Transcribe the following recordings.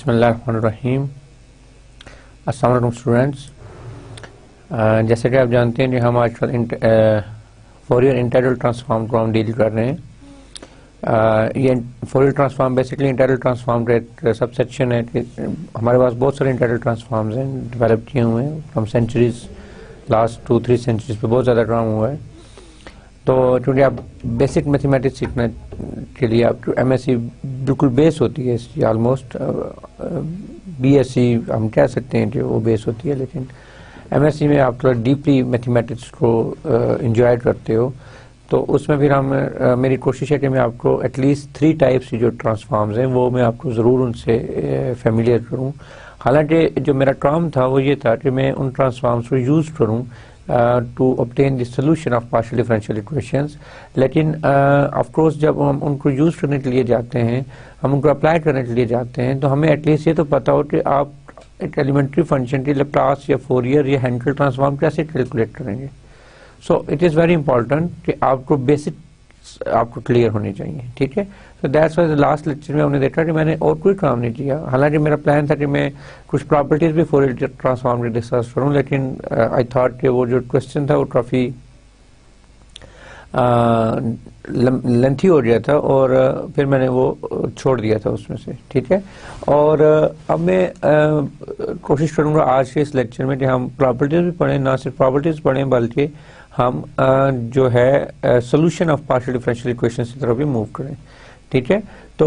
बिस्मिल्लाहिर्रहमानिर्रहीम। अस्सलाम वालेकुम स्टूडेंट्स। जैसे कि आप जानते हैं कि हम आजकल फोरियर इंटीग्रल ट्रांसफॉर्म को हम डील कर रहे हैं। ये Fourier transform basically integral transform का एक सबसेक्शन है कि हमारे पास बहुत सारे इंटीग्रल ट्रांसफॉर्म्स हैं, डेवलप किए हुए हैं फ्रॉम सेंचुरीज, लास्ट 2-3 सेंचुरीज पे बहुत ज़्यादा काम हुआ है। तो चूँकि आप बेसिक मैथमेटिक्स सीखने के लिए आप एमएससी बिल्कुल बेस होती है इसकी, ऑलमोस्ट बीएससी हम कह सकते हैं कि वो बेस होती है, लेकिन एमएससी में आप थोड़ा डीपली मैथमेटिक्स को एंजॉय करते हो। तो उसमें फिर मेरी कोशिश है कि मैं आपको एटलीस्ट 3 टाइप्स की जो ट्रांसफॉर्म्स हैं वो मैं आपको ज़रूर उनसे फेमिलियर करूँ। हालांकि जो मेरा काम था वो ये था कि मैं उन ट्रांसफॉर्म्स को यूज़ करूँ to obtain the solution of partial differential equations, लेकिन ऑफ कोर्स जब हम उनको यूज़ करने के लिए जाते हैं, हम उनको अप्लाई करने के लिए जाते हैं, तो हमें एटलीस्ट ये तो पता हो कि आप एक एलिमेंट्री फंक्शन की लैप्लास या फोरियर या हेंकेल ट्रांसफॉर्म कैसे कैलकुलेट करेंगे। So it is very important कि आपको बेसिक आपको क्लियर होनी चाहिए, ठीक है। तो दैट्स वाई लास्ट लेक्चर में हमने देखा कि मैंने और कोई काम नहीं किया। हालांकि मेरा प्लान था कि मैं कुछ प्रॉपर्टीज भी फोरियर ट्रांसफॉर्म की डिस्कस करूं, लेकिन आई थॉट कि वो जो क्वेश्चन था वो काफ़ी लेंथी हो गया था और फिर मैंने वो छोड़ दिया था उसमें से, ठीक है। और अब मैं कोशिश करूंगा आज के इस लेक्चर में कि हम प्रॉपर्टीज भी पढ़ें, ना सिर्फ प्रॉपर्टीज पढ़ें बल्कि हम जो है solution of partial differential equations की तरफ भी मूव करें, ठीक है। तो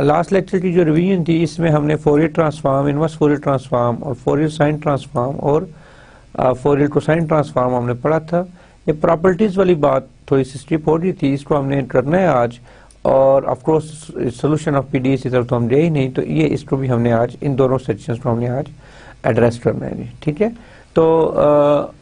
लास्ट लेक्चर की जो रिवीजन थी इसमें हमने Fourier transform, inverse Fourier transform और फोरियर साइन ट्रांसफॉर्म और फोरियर कोसाइन ट्रांसफॉर्म हमने पढ़ा था। ये प्रॉपर्टीज वाली बात थोड़ी सी स्ट्रिप हो रही थी, इसको हमने करना है आज। और of course solution of PDE की तरफ तो हम गए ही नहीं, तो ये इसको भी हमने आज, इन दोनों सेक्शंस को हमने आज एड्रेस करना है, ठीक है। तो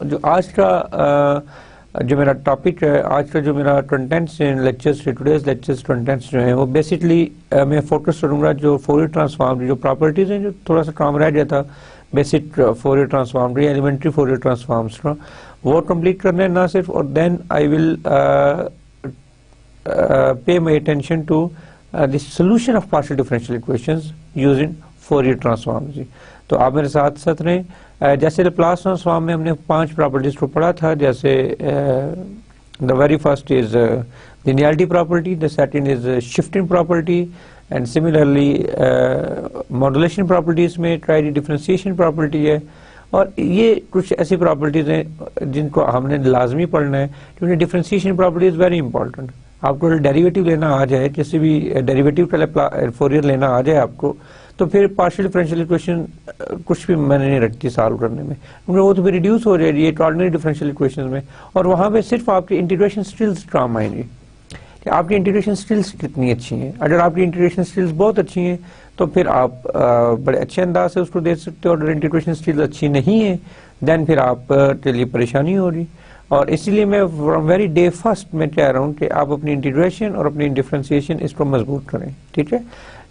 जो आज का जो मेरा टॉपिक है, आज का जो मेरा कंटेंट्स हैं लेक्चर्स, टुडेज लेक्चर्स कंटेंट्स जो हैं वो बेसिकली मैं फोकस करूंगा जो फोरियर ट्रांसफॉर्म की जो प्रॉपर्टीज हैं, जो थोड़ा सा काम रह गया था बेसिक फोरियर ट्रांसफॉर्म की, एलिमेंट्री फोरियर ट्रांसफॉर्म्स का, वो कंप्लीट करना है ना सिर्फ। और then I will pay my attention to the solution of partial differential equations using Fourier transform जी। तो आप मेरे साथ साथ रहें। जैसे लैप्लास ट्रांसफॉर्म में हमने 5 प्रॉपर्टीज को पढ़ा था, जैसे the very first is linearity property, the second is shifting property, and similarly modulation properties में ट्राई डिफरेंशिएशन प्रॉपर्टी है। और ये कुछ ऐसी प्रॉपर्टीज हैं जिनको हमने लाजमी पढ़ना है, क्योंकि differentiation property is very important. आपको डेरिवेटिव लेना आ जाए, जैसे भी डेरिवेटिव का फोरियर लेना आ जाए आपको, तो फिर पार्शियल डिफरेंशियल इक्वेशन कुछ भी मैंने नहीं रखती सॉल्व करने में, क्योंकि वो तो फिर रिड्यूस हो जाएगी एक ऑर्डिनरी डिफरेंशियल इक्वेशन में। और वहाँ पे सिर्फ आपकी इंटीग्रेशन स्किल्स काम आएंगी कि आपकी इंटीग्रेशन स्किल्स कितनी अच्छी हैं। अगर आपकी इंटीग्रेशन स्किल्स बहुत अच्छी हैं तो फिर आप बड़े अच्छे अंदाज से उसको दे सकते हो। अगर इंटीग्रेशन स्किल्स अच्छी नहीं है देन फिर आप के लिए परेशानी होगी। और इसीलिए मैं फ्रॉम वेरी डे फर्स्ट मैं कह रहा हूँ कि आप अपनी इंटीग्रेशन और अपनी डिफरेंशिएशन इसको मजबूत करें, ठीक है।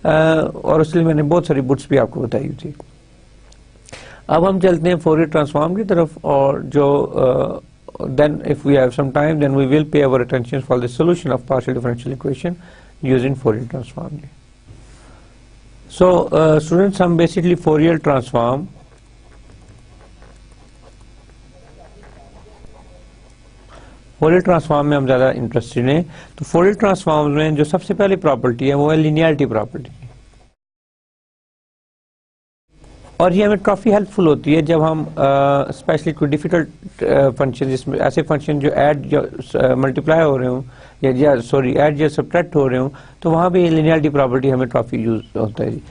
और इसलिए मैंने बहुत सारी बुक्स भी आपको बताई थी। अब हम चलते हैं फोरियर ट्रांसफॉर्म की तरफ, और जो then if we have some time then we will pay our attention for the solution of partial differential equation using Fourier transform. So students, हम basically Fourier transform में हम ज़्यादा इंटरेस्टेड हैं। तो Fourier ट्रांसफॉर्म में जो सबसे पहली प्रॉपर्टी है वो है लिनियरिटी प्रॉपर्टी, और ये हमें काफ़ी हेल्पफुल होती है जब हम स्पेशली कोई डिफिकल्ट फंक्शन, जिसमें ऐसे फंक्शन जो ऐड या मल्टीप्लाई हो रहे हों या सॉरी ऐड या सब्ट्रैक्ट हो रहे हों, तो वहाँ भी लिनियरिटी प्रॉपर्टी हमें काफ़ी यूज होता है जी।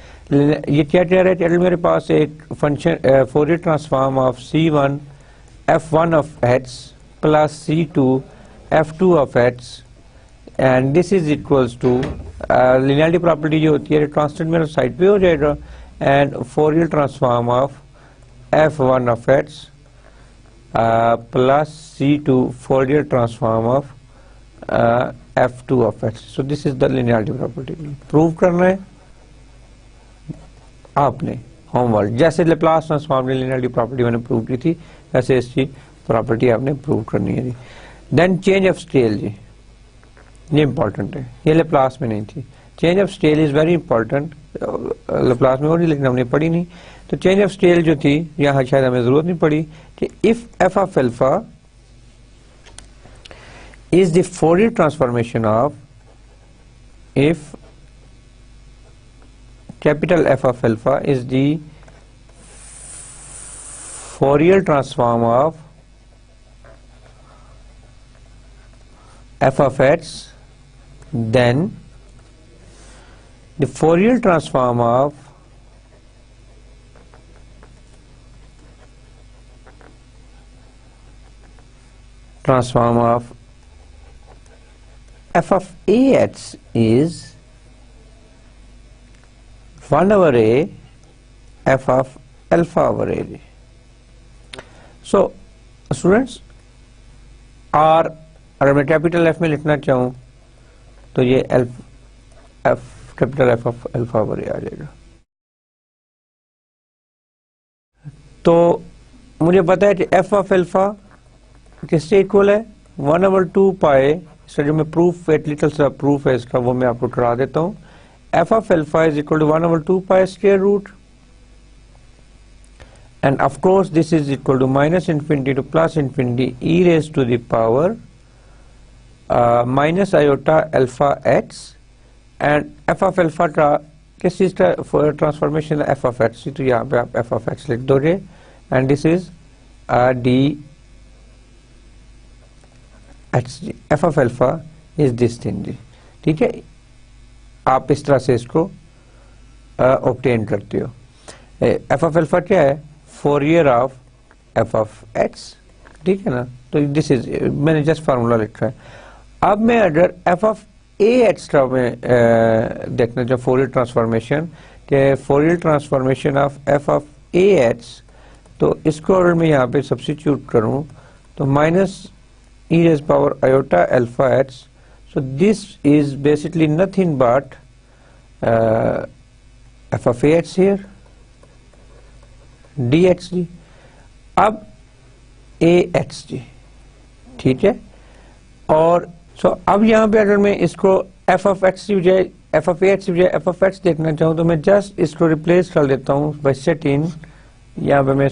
ये क्या कह रहा है कि मेरे पास एक function Fourier transform of C1 f1 of x plus C2 f2 of x, and this is equals to linearity property जो होती है कांस्टेंट मेरे साइड पे हो जाएगा, and Fourier transform of f1 of x plus C2 Fourier transform of f2 of x. So this is the linearity property. Prove करना है आपने होमवर्क, जैसे लैप्लास ट्रांसफॉर्म की लिनियरिटी प्रॉपर्टी मैंने प्रूव की थी वैसे इसकी प्रॉपर्टी आपने प्रूव करनी है जी। देन चेंज ऑफ स्केल जी, ये इंपॉर्टेंट है, ये लैप्लास में नहीं थी। Change of state is very important, Laplace में और नहीं, लेकिन हमने पढ़ी नहीं। तो चेंज ऑफ स्टेट जो थी यहाँ शायद हमें जरूरत नहीं पड़ी कि if F of alpha is the Fourier transformation of, if capital F of alpha is the Fourier transform of f of x, then the Fourier transform of f of ax is 1 over a f of alpha over a. So students, R अगर मैं capital F में लिखना चाहूँ तो ये capital F of alpha over a आ जाएगा। तो मुझे पता है कि F ऑफ अल्फा किससे इक्वल है, 1/2 पाई। इसका जो मैं प्रूफ, एक लिटिल सा प्रूफ है इसका, वो मैं आपको करा देता हूँ। F of alpha is equal to 1/2 pi square root, and of course this is equal to minus infinity to plus infinity e raised to the power minus iota alpha x, and f of alpha का किस चीज का transformation है, f of x, तो यहाँ पे आप f of x लिख दोगे, and this is d x, f of alpha is this thing जी, ठीक है। आप इस तरह से इसको ऑब्टेन करते हो। एफ ऑफ अल्फा क्या है, Fourier of f of x, ठीक है ना। तो दिस इज, मैंने जस्ट फार्मूला लिखा है। अब मैं अगर एफ ऑफ ए एक्स का मैं देखना चाहूँ फोरियर ट्रांसफॉर्मेशन, के Fourier transformation of f of A x, तो इसको अगर मैं यहाँ पे सब्स्टिट्यूट करूँ तो minus E raise power iota alpha x, so this is basically nothing but f of ax here dx जी। अब ax जी, ठीक है। और अब यहाँ पे अगर मैं इसको f of x की बजाय f of ax की बजाय f of x देखना चाहूँ तो मैं जस्ट इसको रिप्लेस कर लेता हूँ बाय सेट इन, यहाँ पे मैं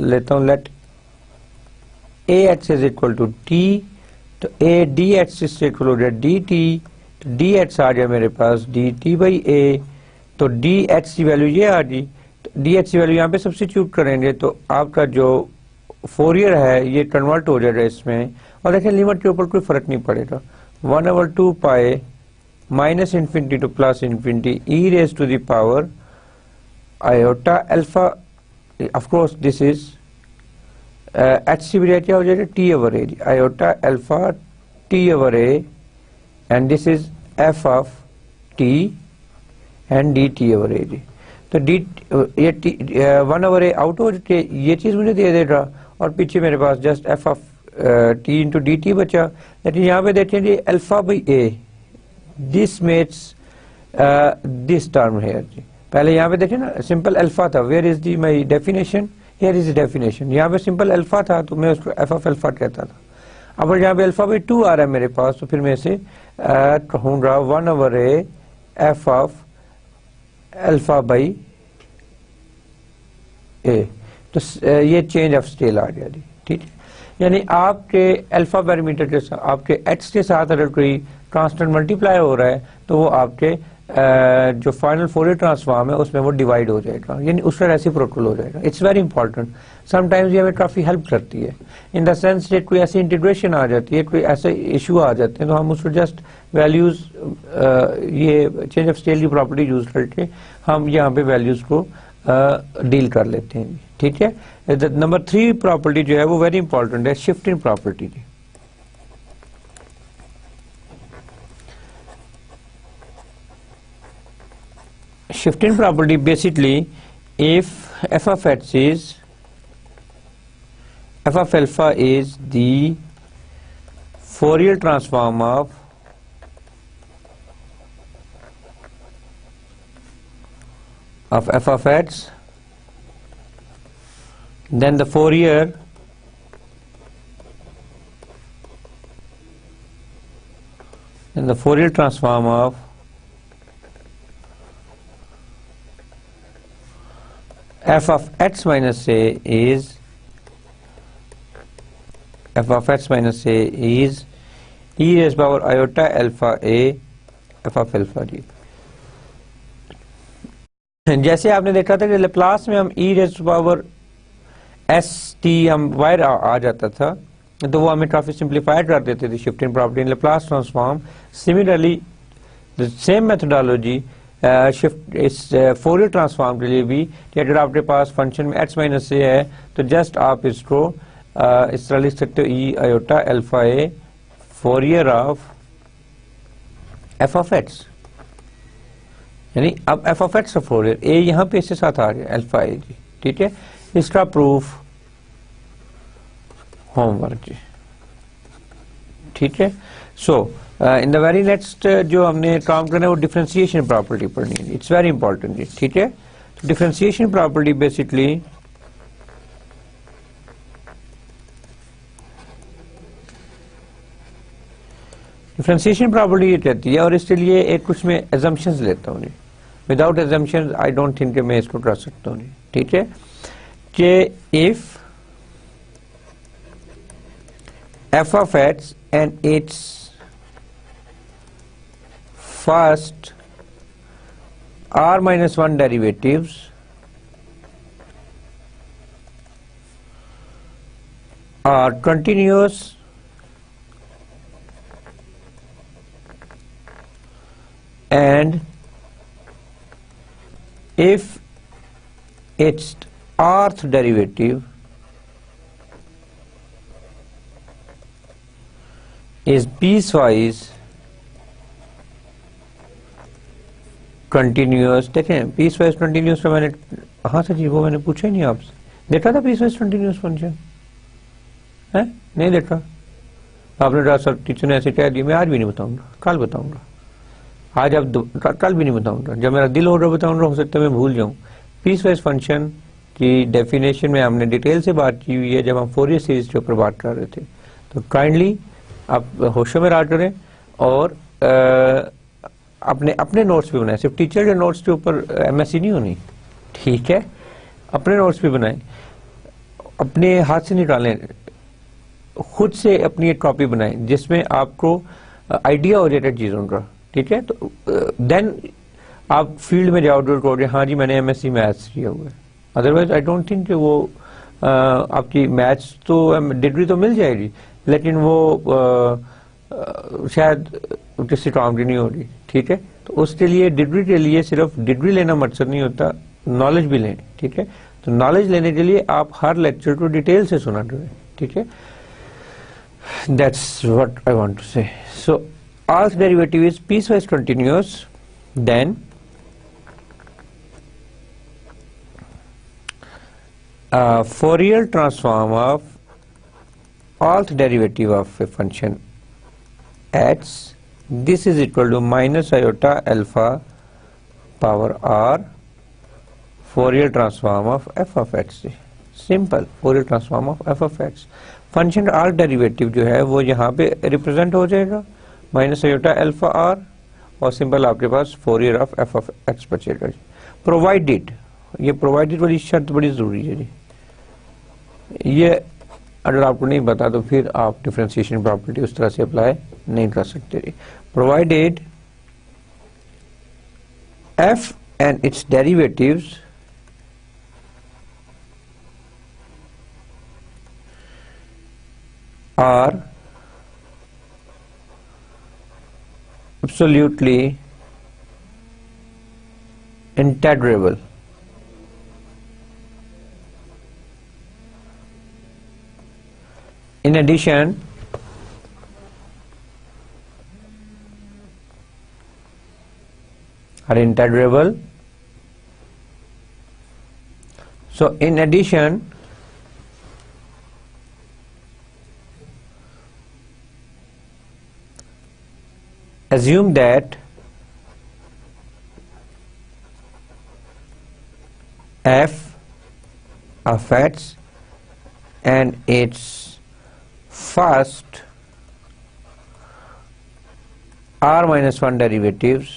लेता हूँ let ax is equal to t, तो a dx इससे इक्वल हो गया dt, तो dx आ गया मेरे पास dt बाई a, तो dx की वैल्यू ये आ गई, तो dx की वैल्यू यहाँ पे सब्स्टिट्यूट करेंगे तो आपका जो फोरियर है ये कन्वर्ट हो जाएगा इसमें, और देखें लिमिट के ऊपर कोई फर्क नहीं पड़ेगा। 1/2 pi minus infinity to plus infinity e raise to the power iota alpha, of course this is h c बजाय क्या हो जाएगा t over a, iota alpha t over a, and this is f of t and d t over ए जी। तो d ये 1 over ए out हो के ये चीज मुझे दे देगा, और पीछे मेरे पास just f of t into d t बचा। लेकिन यहाँ पे देखें जी alpha by a, this makes this term है जी। पहले यहाँ पे देखें ना सिंपल अल्फा था, where is the my definition, here is the definition. यहाँ पे सिंपल अल्फा था तो मैं उसको एफ ऑफ अल्फा कहता था। अब यहाँ पे अल्फा बाई 2 आ रहा है मेरे पास, तो फिर मैं इसे कहूँगा 1 over a f of alpha by a, तो ये चेंज ऑफ स्केल आ गया जी, ठीक है। यानी आपके अल्फा पैरामीटर के साथ, आपके एक्स के साथ अगर कोई कांस्टेंट मल्टीप्लाई हो रहा है तो वो आपके जो फाइनल फोरियर ट्रांसफॉर्म है उसमें वो डिवाइड हो जाएगा, यानी उसका रेसिप्रोकल हो जाएगा। इट्स वेरी इंपॉर्टेंट, समटाइम्स ये हमें काफ़ी हेल्प करती है इन द सेंस कि कोई ऐसी इंटीग्रेशन आ जाती है, कोई ऐसे इशू आ जाते हैं तो हम उसको जस्ट वैल्यूज, ये चेंज ऑफ स्केल की प्रॉपर्टी यूज करके हम यहाँ पे वैल्यूज को डील कर लेते हैं, ठीक है। नंबर 3 प्रॉपर्टी जो है वो वेरी इंपॉर्टेंट है, शिफ्टिंग प्रॉपर्टी की। Shifting property basically, if f of x is, f of alpha is the Fourier transform of f of x, then the Fourier transform of f of x minus a is e raised power iota alpha a f of alpha d। जैसे आपने देखा था कि Laplace में हम e raise power S T हम wire आ जाता था तो वो हमें काफी सिंप्लीफाइड कर देते थे shifting property in Laplace transform. Similarly the same methodology shift इस फोरियर ट्रांसफॉर्म के लिए भी कि अगर आपके पास फंक्शन में x माइनस ए है तो जस्ट आप इसको इस तरह लिख सकते हो ई iota alpha A Fourier of f of x, यानी अब एफ ऑफ एक्स फोरियर ए यहाँ पे इसके साथ आ गया अल्फा ए जी। ठीक है, इसका प्रूफ होमवर्क जी। ठीक है, सो इन द वेरी नेक्स्ट जो हमने काम करना है वो डिफरेंशिएशन प्रॉपर्टी पढ़नी है। इट्स वेरी इंपॉर्टेंट जी। ठीक है, तो differentiation property basically differentiation property ये कहती है, और इसके लिए एक कुछ मैं एजम्पशंस लेता हूँ जी। Without assumptions I don't think मैं इसको कर सकता हूँ जी। ठीक है, कि if f of x and its first r minus 1 derivatives are continuous and if its rth derivative is piecewise continuous। देखें piecewise continuous तो मैंने हाँ सर जी वो मैंने पूछा ही नहीं आपसे, देखा था piecewise continuous फंक्शन है? नहीं देखा आपने कहा सर टीचर ने ऐसे कह दिया, मैं आज भी नहीं बताऊंगा, कल बताऊंगा। आज अब कल भी नहीं बताऊंगा, जब मेरा दिल हो रहा बताऊंगा, हो सकता है मैं भूल जाऊं। piecewise फंक्शन की डेफिनेशन में हमने डिटेल से बात की हुई है जब हम फोरियर सीरीज के ऊपर बात कर रहे थे, तो काइंडली आप होशो में रहा करें और अपने अपने नोट्स भी बनाएं। सिर्फ टीचर के नोट्स के ऊपर एमएससी नहीं होनी। ठीक है, अपने नोट्स भी बनाएं, अपने हाथ से निकालें, खुद से अपनी एक कॉपी बनाएं जिसमें आपको आइडिया हो जाए चीज़ों का। ठीक है, तो देन आप फील्ड में जाओ और कहोगे हाँ जी मैंने एमएससी मैथ्स किया हुआ है। अदरवाइज आई डोंट थिंक कि वो आपकी मैथ्स तो डिग्री तो मिल जाएगी लेकिन वो शायद किसी काम की नहीं होगी। ठीक है, तो उसके लिए डिग्री के लिए सिर्फ डिग्री लेना मकसद नहीं होता, नॉलेज भी लें। ठीक है, तो नॉलेज लेने के लिए आप हर लेक्चर को डिटेल से सुना करें। ठीक है, that's what I want to say. So rth derivative is piecewise continuous, then Fourier transform of rth derivative of a function x, this is equal to minus iota alpha power r Fourier transform of f of x। Simple Fourier transform of f of x। Function का rth derivative जो है वो यहाँ पे represent हो जाएगा minus iota alpha r, और simple आपके पास Fourier of f of x बचेगा। प्रोवाइडेड, ये प्रोवाइडेड वाली शर्त बड़ी जरूरी है जी। ये अगर आपको नहीं पता तो फिर आप डिफरेंशिएशन प्रॉपर्टी उस तरह से अप्लाई नहीं कर सकते जी। Provided f and its derivatives are absolutely integrable। In addition, are integrable. So in addition, assume that f of x and its first r minus 1 derivatives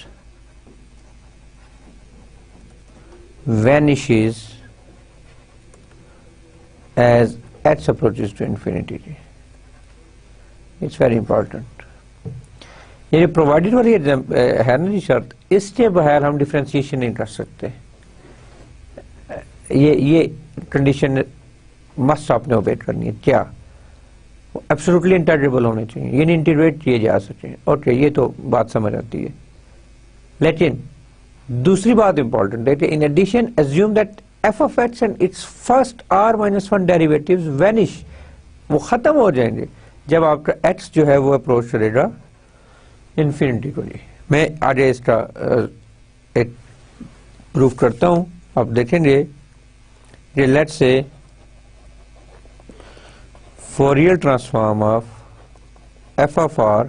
vanishes as h approaches to infinity. It's very important. ये provided वाली है ना जी शर्त, इसके बगैर हम differentiation नहीं कर सकते। ये कंडीशन मस्ट आपने ओबे करनी है। क्या? एब्सोल्युटली इंटीग्रेबल होने चाहिए, ये नहीं इंटीग्रेट किए जा सकते। ओके, ये तो बात समझ आती है। लेकिन दूसरी बात इंपॉर्टेंट है, in addition assume that f of x and its first r-1 derivatives vanish, वो खत्म हो जाएंगे जब आपका x जो है वो अप्रोच करेगा इन्फिनिटी को। जी मैं आगे इसका एक प्रूफ करता हूं, आप देखेंगे। ये let's say Fourier transform of f of r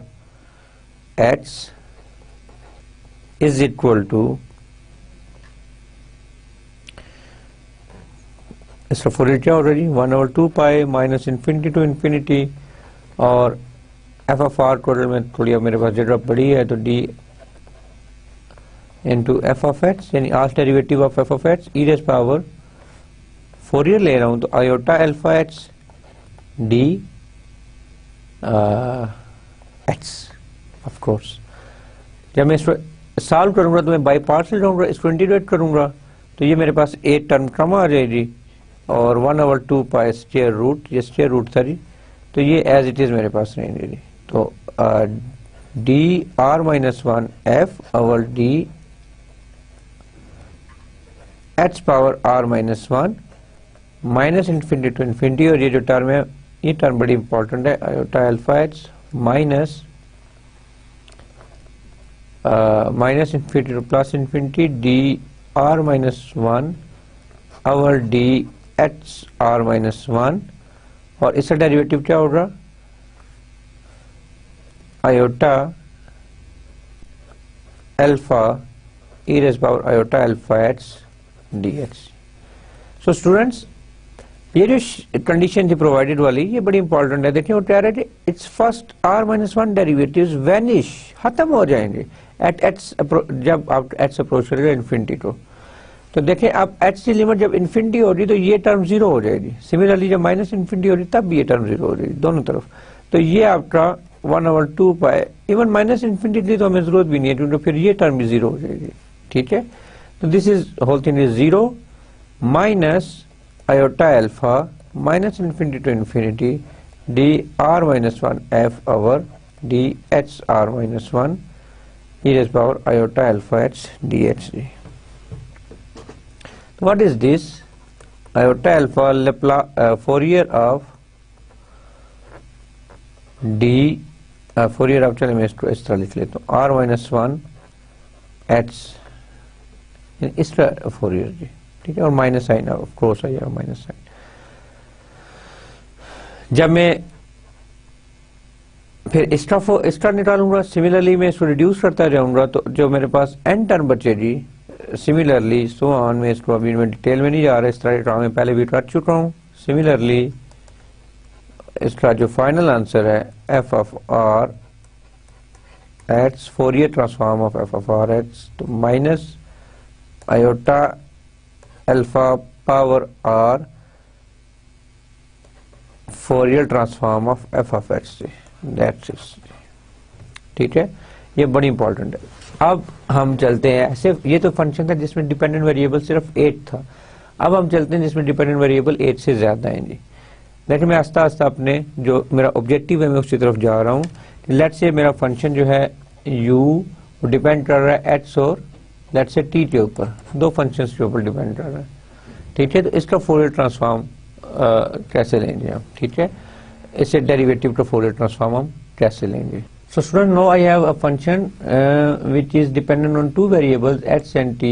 x is equal to, इसका Fourier क्या होगा जी, 1/2 pi minus infinity to infinity, और f of r को में थोड़ी अब मेरे पास जगह बड़ी है तो d into f of x, यानी r's derivative of f of x e raise power Fourier ले रहा हूं तो iota alpha x d x। Of course जब मैं इसको सॉल्व करूंगा तो मैं बाई पार्शियल जाऊंगा, इसको इंटीग्रेट करूंगा तो ये मेरे पास एक टर्म कम आ जाएगी, और 1/2 पाई स्क्वायर रूट, ये स्क्वायर रूट था जी, तो ये एज इट इज मेरे पास रहेंगे जी। तो d r-1 f over d h power r-1 minus infinity to infinity, और ये जो टर्म है ये टर्म बड़ी इंपॉर्टेंट है, iota alpha X minus infinity to plus infinity d r-1 over d h r-1, और इसका डेरिवेटिव क्या होगा, iota alpha e raise power iota alpha x dx। सो स्टूडेंट्स, ये जो कंडीशन थी प्रोवाइडेड वाली, ये बड़ी इंपॉर्टेंट है। देखिए वो कह रहे थे it's first r-1 derivatives vanish, खत्म हो जाएंगे एट h, जब आप h अप्रोच करेगा इन्फिनिटी को। तो देखें आप h की लिमिट जब इन्फिनिटी हो रही तो ये टर्म जीरो हो जाएगी, सिमिलरली जब माइनस इन्फिनिटी हो रही तब भी ये टर्म जीरो हो जाएगी दोनों तरफ। तो ये आपका 1/2 पाई, इवन माइनस इन्फिनिटी थी तो हमें जरूरत भी नहीं है क्योंकि फिर ये टर्म भी जीरो हो जाएगी। ठीक है, तो this is whole thing is zero minus iota alpha minus infinity to infinity d r-1 f over d h r-1 e raised power iota alpha h dx। What is this? Iota alpha Fourier of d Fourier of, चलिए मैं इसको इस तरह लिख लेता हूँ, r-1 h इस तरह Fourier जी, ठीक है, और माइनस साइन ऑफ कोर्स आ जाएगा माइनस साइन। जब मैं फिर एक्स्ट्रा निकालूंगा, सिमिलरली मैं इसको रिड्यूस करता जाऊंगा तो जो मेरे पास n टर्म बचेगी, सिमिलरली सो ऑन, में इसको अभी मैं डिटेल में नहीं जा रहा, इस तरह मैं पहले भी कर चुका हूँ। सिमिलरली इसका जो फाइनल आंसर है f of r x, Fourier transform of f of r x, तो minus iota alpha power r Fourier transform of f of x, that's it. ठीक है, ये बड़ी इंपॉर्टेंट है। अब हम चलते हैं ऐसे, ये तो फंक्शन था जिसमें डिपेंडेंट वेरिएबल सिर्फ 8 था, अब हम चलते हैं जिसमें डिपेंडेंट वेरिएबल 8 से ज्यादा हैं जी। लेकिन मैं आस्ता आस्ता अपने जो मेरा ऑब्जेक्टिव है मैं उसकी तरफ जा रहा हूँ। लेट्स से मेरा फंक्शन जो है u डिपेंड कर रहा है x और लेट्स से t के ऊपर, दो फंक्शंस के ऊपर डिपेंड कर रहा है। ठीक है, तो इसका फोरियर ट्रांसफॉर्म कैसे लेंगे हम, ठीक है, इससे डेरिवेटिव का फोरियर ट्रांसफॉर्म हम कैसे लेंगे। So student, now I have a function which is dependent on two variables x and t.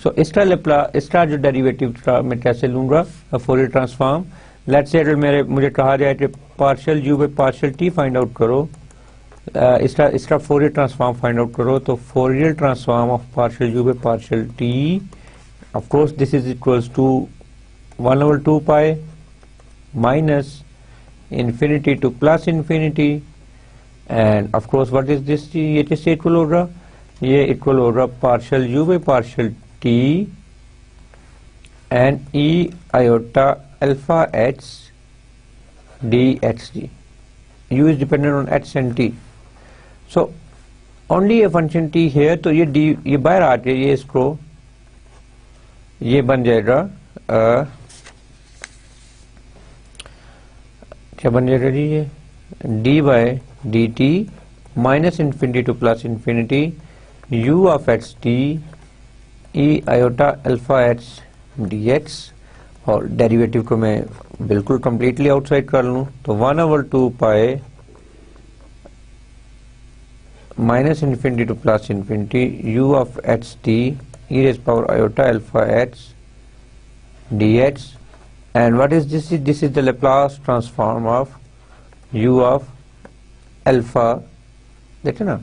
So इसका जो डेरिवेटिव मैं कैसे लूंगा, फोरियर ट्रांसफॉर्म। लेट्स से अगर मुझे कहा जाए कि partial u by partial t find out करो, इसका फोरियर ट्रांसफॉर्म फाइंड आउट करो, तो Fourier transform of partial u by partial t, of course this is equals to 1/2 pi minus infinity to plus infinity, and of course what is this, ये किससे equal होगा, ये equal होगा partial u by partial t and e iota alpha h dHg. U is dependent on h and t. So only a function t here. तो ये d ये बाहर आ जाए, ये इसको ये बन जाएगा क्या बन जाएगा जी, ये d by d t minus infinity to plus infinity u of H t e iota alpha h d x, और डेरिवेटिव को मैं बिल्कुल कंप्लीटली आउटसाइड कर लूं तो 1/2 pi minus infinity to plus infinity u of H t e raised power iota alpha h dx, and what is this? This is the Laplace transform of u of alpha. देखे ना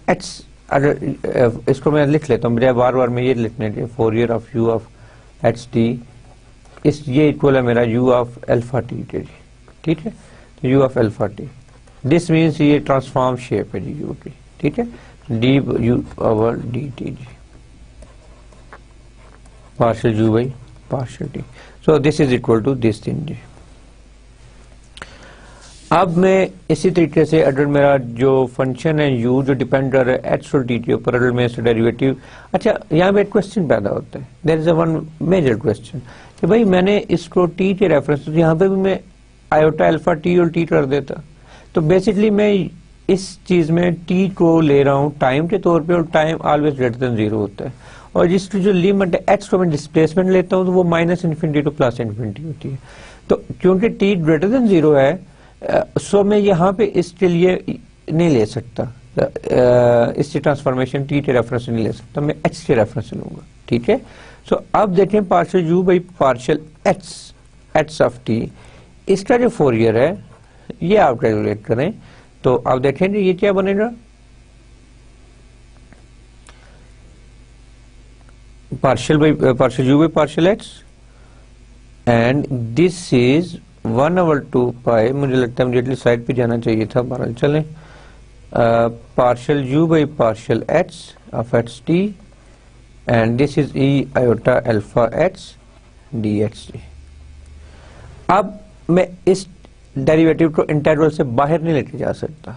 h, अगर इसको मैं लिख लेता हूँ, मुझे बार बार में ये लिखने के Fourier of u of H T, इस ये इक्वल है मेरा u ऑफ अल्फा टी, ठीक है, तो u of alpha T, this means ये ट्रांसफॉर्म शेप है जी u की, ठीक है, D U over D T जी, partial u by partial T, so this is equal to this thing जी। अब मैं इसी तरीके से अगर मेरा जो फंक्शन है u जो डिपेंड कर रहा है h और t के ऊपर, अगर मैं इसका डेरिवेटिव, अच्छा यहाँ पे एक क्वेश्चन पैदा होता है, there is a one major question कि भाई मैंने इसको t के रेफरेंस, तो यहाँ पे भी मैं आयोटा अल्फा t और t कर देता, तो बेसिकली मैं इस चीज में t को ले रहा हूँ टाइम के तौर पे, और time always greater than zero होता है, और जिसकी जो लिमिट है h को मैं डिस्प्लेसमेंट लेता हूँ तो वो minus infinity to plus infinity होती है, तो क्योंकि t ग्रेटर देन जीरो है, सो मैं यहाँ पे इसके लिए नहीं ले सकता, इसकी ट्रांसफॉर्मेशन t के रेफरेंस से नहीं ले सकता, मैं h के रेफरेंस से लूंगा, ठीक है। सो अब देखें partial u by partial h of t, इसका जो फोरियर है ये आप कैलकुलेट करें, तो आप देखेंगे ये क्या बनेगा, partial u by partial h, and this is 1/2 पाई, मुझे लगता है मुझे अगली साइड पे जाना चाहिए था, बहरहाल चलें, partial u by partial h of H t, and this is e iota alpha h dx। अब मैं इस डेरिवेटिव को इंटीग्रल से बाहर नहीं लेके जा सकता,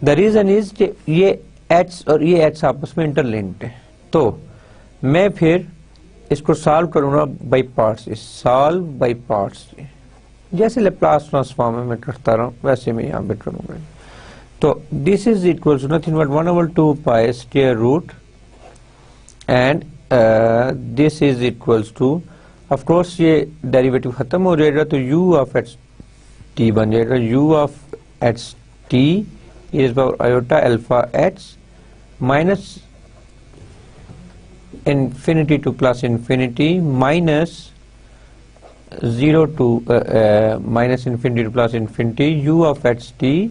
द रीजन इज कि ये h और ये h आपस में इंटरलिंक्ड है, तो मैं फिर इसको सॉल्व करूंगा by parts, solve by parts, जैसे लेप्लास ट्रांसफॉर्म में मैं करता रहा हूं वैसे मैं यहाँ पे करूंगा, तो this is equal to nothing but 1/2 pi square root, and this is equals to, of course ये डेरिवेटिव खत्म हो जाएगा, तो u ऑफ एच टी बन जाएगा u of H t is power iota alpha h minus infinity to plus infinity minus 0 to minus infinity to plus infinity u of H t,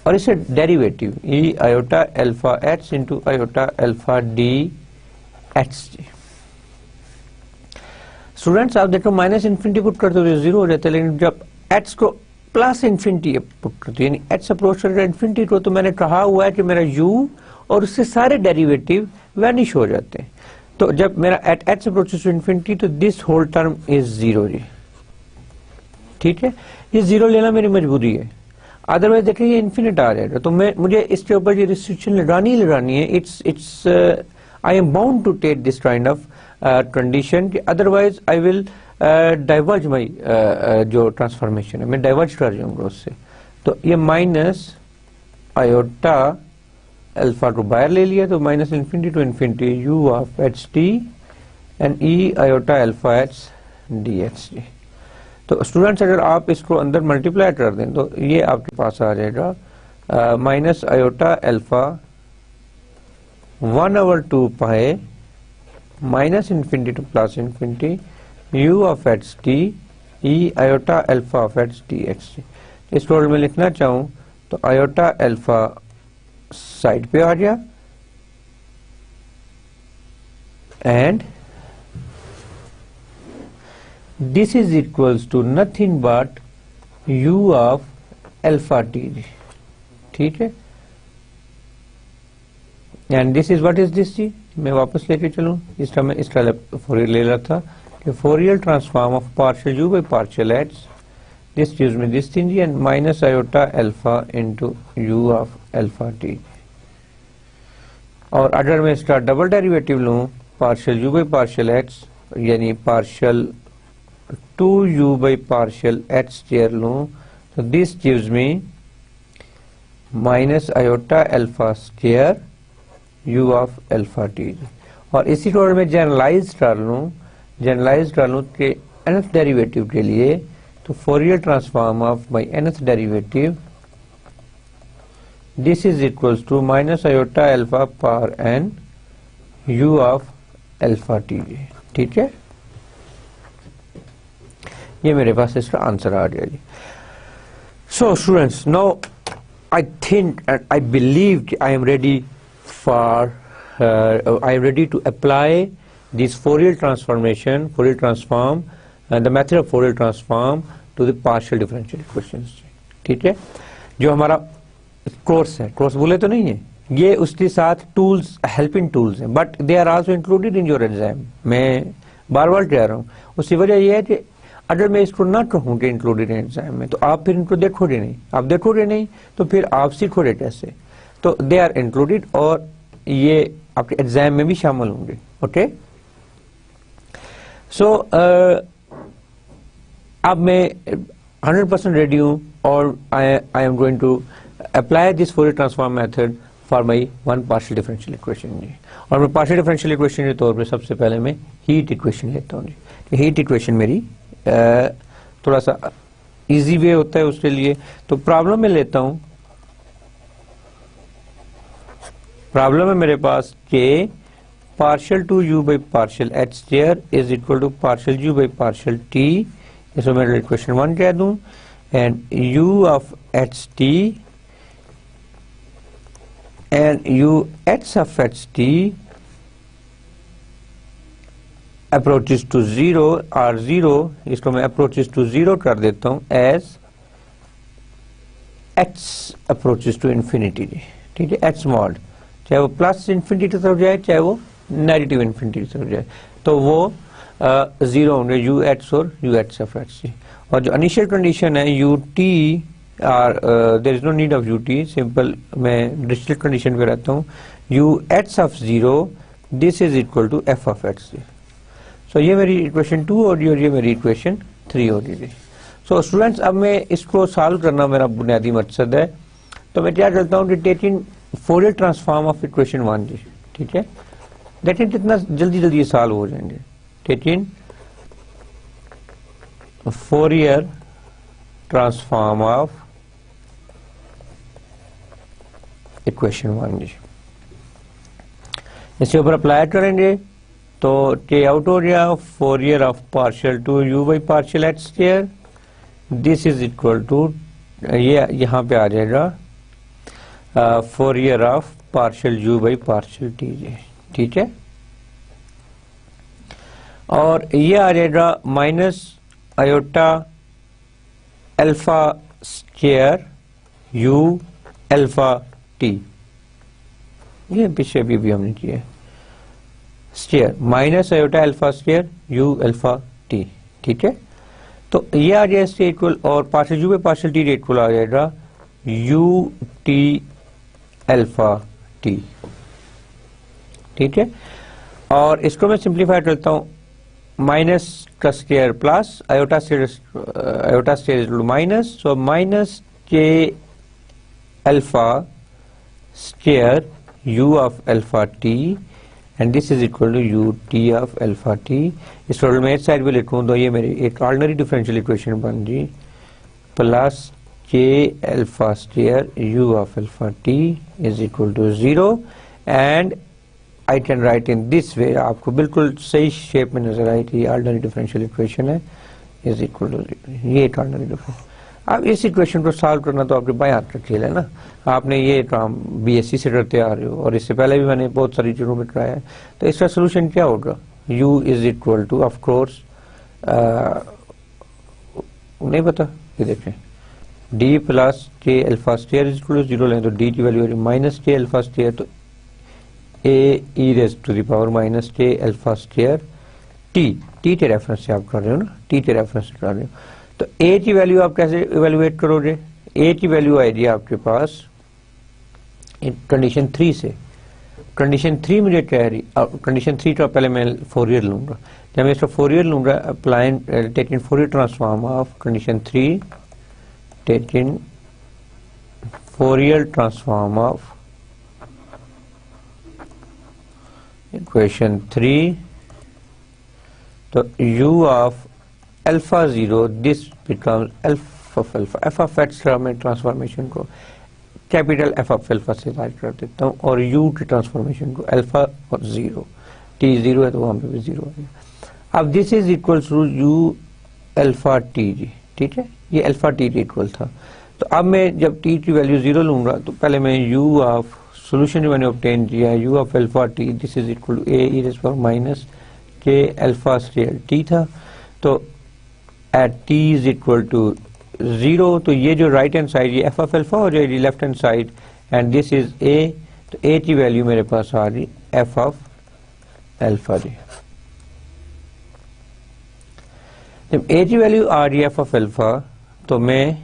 और इसे derivative e iota alpha h into iota alpha d h t. Students आप देखो minus infinity put करते हुए zero हो जाता है, लेकिन जब h को प्लस इन्फिनिटी पुट करते यानी h अप्रोच करते इन्फिनिटी को, तो मैंने कहा हुआ है कि मेरा u और उससे सारे डेरिवेटिव वैनिश हो जाते हैं, तो जब मेरा at h approaches to infinity तो this whole term is zero जी, ठीक है, ये जीरो लेना मेरी मजबूरी है, अदरवाइज देखिए ये इन्फिनिट आ जाएगा, तो मुझे इसके ऊपर ये रिस्ट्रिक्शन लगानी है, it's I am bound to take this kind of condition, otherwise I will diverge my जो ट्रांसफॉर्मेशन है मैं डाइवर्ज कर जाऊंगा उससे, तो ये माइनस आयोटा अल्फा को बाहर ले लिया, तो minus infinity to infinity u of H t and e iota alpha h dx। तो स्टूडेंट्स अगर आप इसको अंदर मल्टीप्लाई कर दें तो ये आपके पास आ जाएगा minus iota alpha 1/2 pi minus infinity to plus infinity u of H t e iota alpha of h dx। इसको मैं लिखना चाहूं तो आयोटा अल्फा साइड पे आ गया, and this is equals to nothing but u of alpha T, ठीक है, and this is what is this जी, मैं वापस लेके चलूं, इसका मैं इसका फोरियर ले रहा था कि Fourier transform of partial you by partial H, this gives me this thing and minus iota alpha into u of alpha t। और अगर मैं इसका डबल डेरिवेटिव लूं partial u by partial h यानी partial 2u by partial h square लूं तो this gives me minus iota alpha square u of alpha t। और इसी को मैं जनरलाइज कर लूं कि nth डेरिवेटिव के लिए तो Fourier transform of my nth derivative this is equals to minus iota alpha power n u of alpha T. ठीक है, ये मेरे पास इसका आंसर आ गया जी। So students, now I think and I believe I am ready to apply this Fourier transform and the method of Fourier transform to the partial differential equations। ठीक है, जो हमारा कोर्स है, कोर्स बोले तो नहीं है, ये उसके साथ टूल्स, हेल्पिंग टूल्स हैं, but they are also included in your exam. मैं बार बार कह रहा हूँ, उसकी वजह यह है कि अगर मैं इसको ना कहूँ कि इंक्लूडेड इन एग्जाम में तो आप फिर इनको देखोगे नहीं, आप देखोगे नहीं तो फिर आप सीखोगे कैसे। तो दे आर इंक्लूडेड और ये आपके एग्जाम में भी शामिल होंगे। ओके, सो अब मैं 100% रेडी हूँ और I am going to apply this Fourier transform method for my one partial differential equation जी। और मैं पार्शियल डिफरेंशियल इक्वेशन के तौर पे सबसे पहले मैं हीट इक्वेशन लेता हूँ जी। हीट इक्वेशन मेरी थोड़ा सा इजी वे होता है उसके लिए। तो प्रॉब्लम में लेता हूं, प्रॉब्लम है मेरे पास के partial two u by partial h square is equal to partial you by partial t, इसको मैं इक्वेशन 1 कह दूं, and u of H t and u H of H t approaches to zero और zero, इसको मैं approaches to zero कर देता हूं as h approaches to infinity. ठीक है, एच मॉड, चाहे वो प्लस इंफिनिटी की तरफ जाए चाहे वो नेगेटिव इंफिनिटी की तरफ जाए, तो वो जीरो होंगे यू एच और यू एच ऑफ एच। और जो इनिशियल कंडीशन है यू टी और there is no need of U T, simple मैं डिस्ट्रिक्ट कंडीशन पे रहता हूँ, U H of zero this is equal to F of H. So ये मेरी इक्वेशन 2 हो रही है और ये मेरी इक्वेशन 3 हो रही है। सो स्टूडेंट्स, अब मैं इसको सॉल्व करना मेरा बुनियादी मकसद है, तो मैं क्या करता हूँ कि taking Fourier transform of equation 1 जी। ठीक है, देखिए कितना जल्दी जल्दी ये सॉल्व हो जाएंगे। Taking Fourier transform of equation 1 जी, इसके ऊपर अप्लाई करेंगे तो के आउट हो गया Fourier of partial two u by partial h square, this is equal to, ये यहाँ पे आ जाएगा Fourier of partial you by partial t जी। ठीक है, और ये आ जाएगा minus iota alpha square u alpha t, ये पीछे भी हमने किया square minus iota alpha square u alpha T. ठीक है, तो ये आ जाए इसके इक्वल, और partial you by partial T equal आ जाएगा यू टी अल्फा टी। ठीक है, और इसको मैं सिंप्लीफाई करता हूं, माइनस का square plus iota square minus, so minus के alpha square you of alpha T and this is equal to U T of alpha T. इस टोटल में एक साइड भी लिखूं तो ये मेरी एक ऑर्डिनरी डिफरेंशियल इक्वेशन बन गई, plus k alpha square you of alpha t is equal to 0 and I can write in this way. आपको बिल्कुल सही शेप में नजर आई कि ऑर्डिनरी डिफरेंशियल इक्वेशन है इज इक्वल टू 0, ये एक ऑर्डिनरी डिफरेंशियल। अब इस इक्वेशन को सॉल्व करना तो आपके बाएं हाथ का खेल है ना, आपने ये काम बीएससी से करते आ रहे हो और इससे पहले भी मैंने बहुत सारी चीजों में कराया है। तो इसका सोल्यूशन क्या होगा, u is equal to of course नहीं पता, ये देखें d plus k alpha square is equal to 0 लें तो d की वैल्यू माइनस के अल्फा स्क्वायर, तो a e raise to the power minus के अल्फा स्क्वायर टी के रेफरेंस से आप कर रहे हो ना, टी के रेफरेंस से कर रहे हो। तो ए की वैल्यू आप कैसे इवेल्युएट करोगे? ए की वैल्यू आएगी आपके पास कंडीशन 3 से। कंडीशन 3 मुझे कह रही, कंडीशन 3 का पहले मैं फोरियर लूंगा। जब मैं इसका फोरियर लूंगा, applying taking Fourier transform of condition 3, taking Fourier transform of equation 3, तो u of alpha 0 this becomes F of alpha. F of x में ट्रांसफॉर्मेशन को कैपिटल एफ ऑफ अल्फा से राइट कर देता हूँ, और u की ट्रांसफॉर्मेशन को अल्फा और 0, t 0 है तो वहां पे भी 0 है। अब this is equal to u alpha t जी, ठीक है, ये अल्फा टी के इक्वल था। तो अब मैं जब t की वैल्यू 0 लूंगा, तो पहले मैं u ऑफ सोल्यूशन जो मैंने ऑब्टेन किया है, u of alpha T this is equal to a e raise power minus के अल्फा स्क्वायर t था। तो at t is equal to 0, तो ये जो राइट हैंड साइड ये एफ ऑफ अल्फा हो जाएगी left hand side, and this is a, तो a की वैल्यू मेरे पास आ रही एफ ऑफ अल्फा जी। जब a की वैल्यू आ रही है एफ ऑफ अल्फा, तो मैं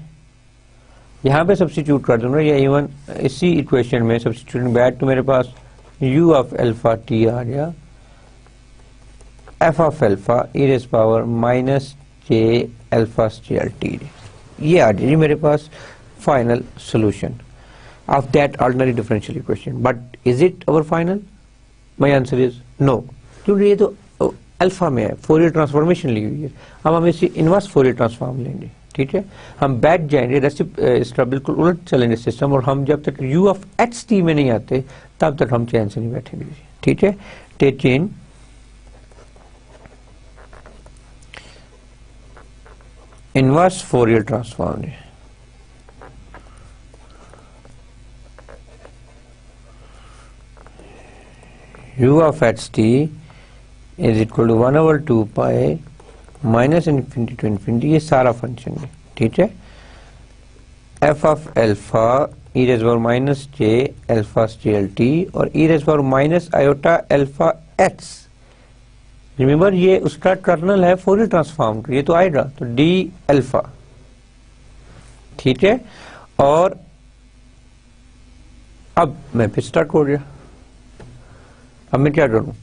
यहाँ पे सब्स्टिट्यूट कर दूंगा, या इवन इसी इक्वेशन में सब्स्टिट्यूट बैक, तो मेरे पास u ऑफ अल्फा टी आ गया F of alpha E raise power minus के अल्फा स्क्वायर टी। ये आ जाएगी मेरे पास final solution of that ordinary differential equation. But is it our final? My answer is no, क्योंकि ये तो अल्फा में है, फोरियर ट्रांसफॉर्मेशन ली हुई है। अब हम इसी इनवर्स फोरियर ट्रांसफॉर्म लेंगे, ठीक है, हम बैक जाएंगे, इसका बिल्कुल उलट चलेंगे सिस्टम, और हम जब तक u ऑफ एक्स टी में नहीं आते तब तक हम चैन से नहीं बैठेंगे, ठीक है। Taking inverse Fourier transform, u of x t is equal to 1/2 pi minus infinity to infinity, ये सारा फंक्शन है, ठीक है। F of alpha E raise power minus के अल्फा स्क्वायर टी और e raise power minus iota alpha x. Remember ये उसका colonel है फोरियर ट्रांसफॉर्म का, ये तो आएगा, तो डी अल्फा, ठीक है। और अब मैं फिर स्टार्ट हो गया, अब मैं क्या करूं?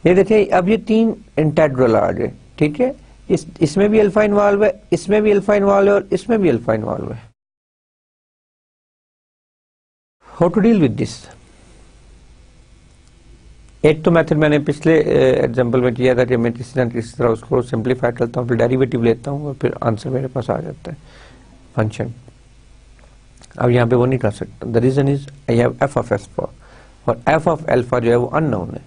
ये देखिए, अब ये 3 इंटेग्रल आ गए, ठीक है, इसमें भी अल्फा इन्वॉल्व है, इसमें भी अल्फा इन्वॉल्व है, और इसमें भी अल्फा इन्वॉल्व है। How to deal with this? एक तो मेथड मैंने पिछले एग्जांपल में किया था कि मैं किसी तरह उसको सिंप्लीफाई करता हूँ, फिर डेरिवेटिव लेता हूँ और फिर आंसर मेरे पास आ जाता है फंक्शन। अब यहाँ पे वो नहीं कर सकता। The reason is I have f of alpha, और एफ ऑफ अल्फा जो है वो अननोन है,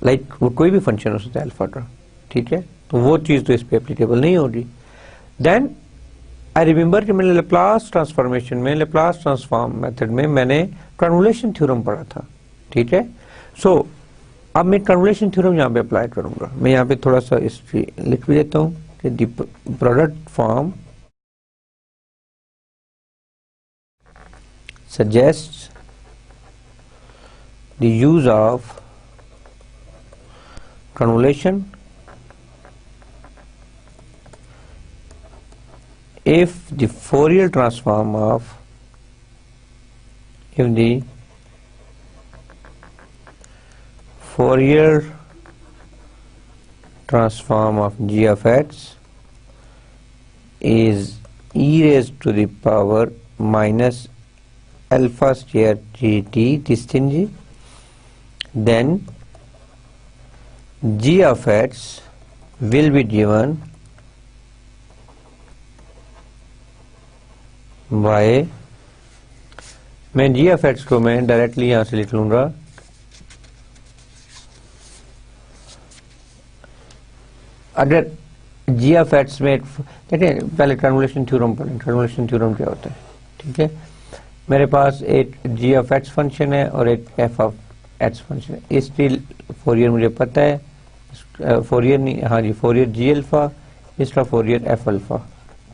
लाइक वो कोई भी फंक्शन हो सकता है अल्फा का, ठीक है, तो वो चीज तो इस पे एप्लीकेबल नहीं होगी। देन आई रिमेंबर कि मैंने लेप्लास ट्रांसफॉर्मेशन में, लेप्लास ट्रांसफॉर्म मेथड में मैंने कन्वोल्यूशन थ्योरम पढ़ा था, ठीक है। सो अब मैं कन्वोल्यूशन थ्योरम यहाँ पे अप्लाई करूंगा। मैं यहाँ पे थोड़ा सा हिस्ट्री लिख भी देता हूँ कि the product form suggests the use of convolution if the Fourier transform of g of x is e raised to the power minus alpha square gt, this thing g, then g of x will be given by, मैं g of x को मैं directly यहां से लिख लूंगा अगर g of x में, देखिए पहले कन्वोल्यूशन थ्योरम पढ़ें। कन्वोल्यूशन थ्योरम क्या होता है, ठीक है। मेरे पास एक g ऑफ x फंक्शन है और एक f ऑफ x फंक्शन है। इसकी फोरियर मुझे पता है, फोरियर नहीं, हाँ जी, फोरियर g अल्फा, इसका फोरियर f अल्फा,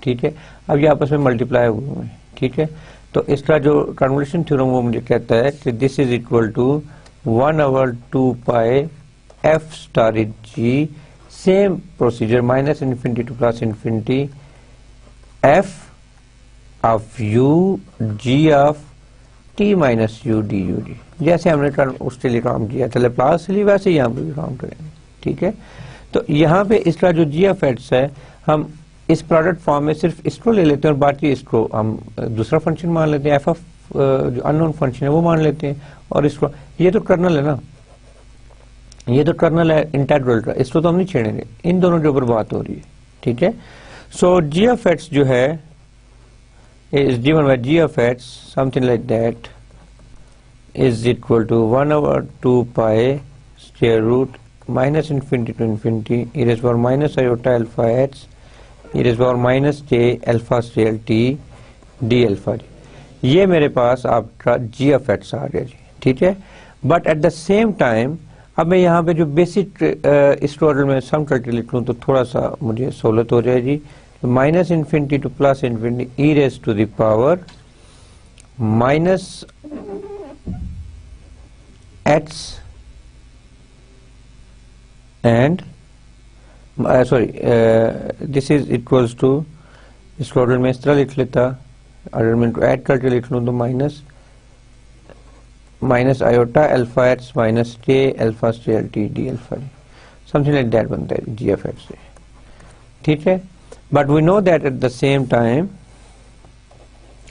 ठीक है। अब ये आपस में मल्टीप्लाई हुए हैं, ठीक है। तो इसका जो कन्वोल्यूशन थ्योरम वो मुझे कहता है कि this is equal to 1/2 pi f star is g, same procedure, minus infinity to plus infinity, f of u g of t minus u du जी, जैसे हमने टर्म उसके लिए काम किया था लैप्लास के लिए, वैसे ही यहाँ पे भी काम करेंगे। ठीक है, तो यहाँ पे इसका जो जी ऑफ एक्स है, हम इस प्रोडक्ट फॉर्म में सिर्फ इसको ले लेते हैं और बाकी इसको हम दूसरा फंक्शन मान लेते हैं, एफ ऑफ जो अननोन फंक्शन है वो मान लेते हैं, और इसको, ये तो कर्नल है ना, ये तो कर्नल है इंटीग्रल का, इसको तो हम नहीं छेड़ेंगे, इन दोनों के ऊपर बात हो रही है। ठीक है, सो जी ऑफ एक्स जो है is given by g of x something like that is equal to 1 over 2 pi square root minus infinity to infinity e raised power minus iota alpha x e raised power minus j alpha scale t d alpha। ये मेरे पास आपका g of x आ गया जी। ठीक है, but at the same time अब मैं यहाँ पे जो बेसिक इस ऑर्डर में सम करके लिख लूँ तो थोड़ा सा मुझे सहूलत हो जाएगी। Minus infinity to plus infinity e raise to the power minus x and sorry this is equals to, इसको ऑर्डर में इस तरह लिख लेता, ऑर्डर में ऐड करके लिख लूँ तो minus iota alpha X minus के alpha square T D alpha, something like that बनता है जी एफ एक्स से। ठीक है, but we know that at the same time,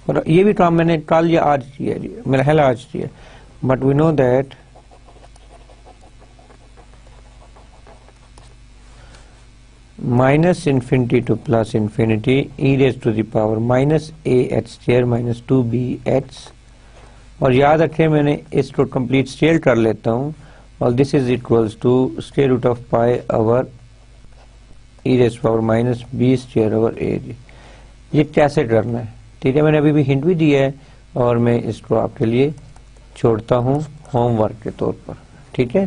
और ये भी काम मैंने कल या आज किया जी, मेरा ख्याल आज किया, but we know that minus infinity to plus infinity e raise to the power minus a h square minus 2b h, और याद रखें मैंने इसको कंप्लीट स्केल कर लेता हूँ, और this is equals to square root of pi over E raise power minus B square over ए जी। ये कैसे करना है, ठीक है, मैंने अभी भी हिंट भी दिया है और मैं इसको आपके लिए छोड़ता हूँ होमवर्क के तौर पर। ठीक है,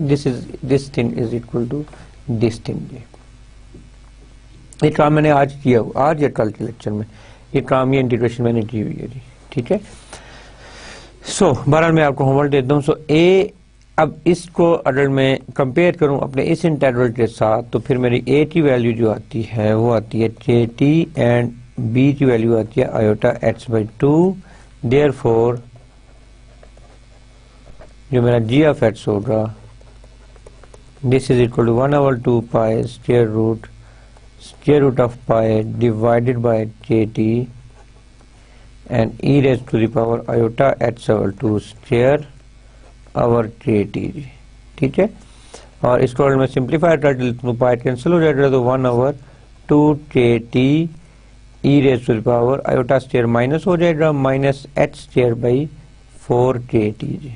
this thing is equal to this thing जी। ये काम मैंने आज किया, आज या कल के लेक्चर में ये काम, ये इंटीग्रेशन मैंने की हुई है जी। ठीक है, सो बहरहाल मैं आपको होमवर्क देता हूँ। सो ए, अब इसको अगर मैं कंपेयर करूं अपने इस इंटीग्रल के साथ तो फिर मेरी ए की वैल्यू जो आती है वो आती है के टी एंड बी की वैल्यू आती है आयोटा एक्स बाई 2, देयरफॉर जो मेरा जी ऑफ एक्स होगा this is equal to 1 over 2 pi square root of pi divided by K T and E raise to the power iota X over 2 square over K T. ठीक है, और इसको मैं simplify कर pi cancel हो जाएगा तो 1 over 2 k t e raise to the power iota square minus हो जाएगा minus H square by 4 k T जी।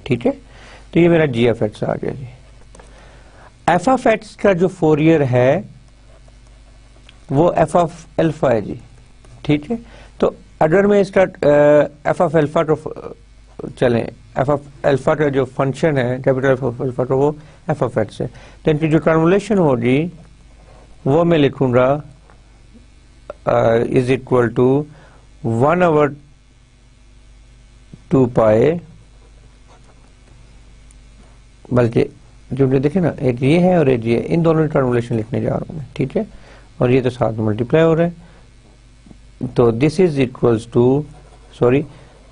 ठीक है, तो ये मेरा जी एफ एक्स आ गया जी। एफ ऑफ एक्स का जो फोरियर है वो एफ ऑफ एल्फा है जी। ठीक है, तो अगर मैं इसका एफ ऑफ एल्फा को चलें, एफ ऑफ एल्फा का जो फंक्शन है कैपिटल एफ ऑफ एल्फा का वो एफ ऑफ एक्स है, तो इनकी जो फॉर्मूलेशन होगी वो मैं लिखूंगा इज इक्वल टू 1 ओवर 2 पाई, बल्कि जो देखे ना एक ये है और एक ये, इन दोनों की फॉर्मूलेशन लिखने जा रहा हूँ मैं। ठीक है, और ये तो साथ में मल्टीप्लाई हो रहा है, तो this is equals to, sorry,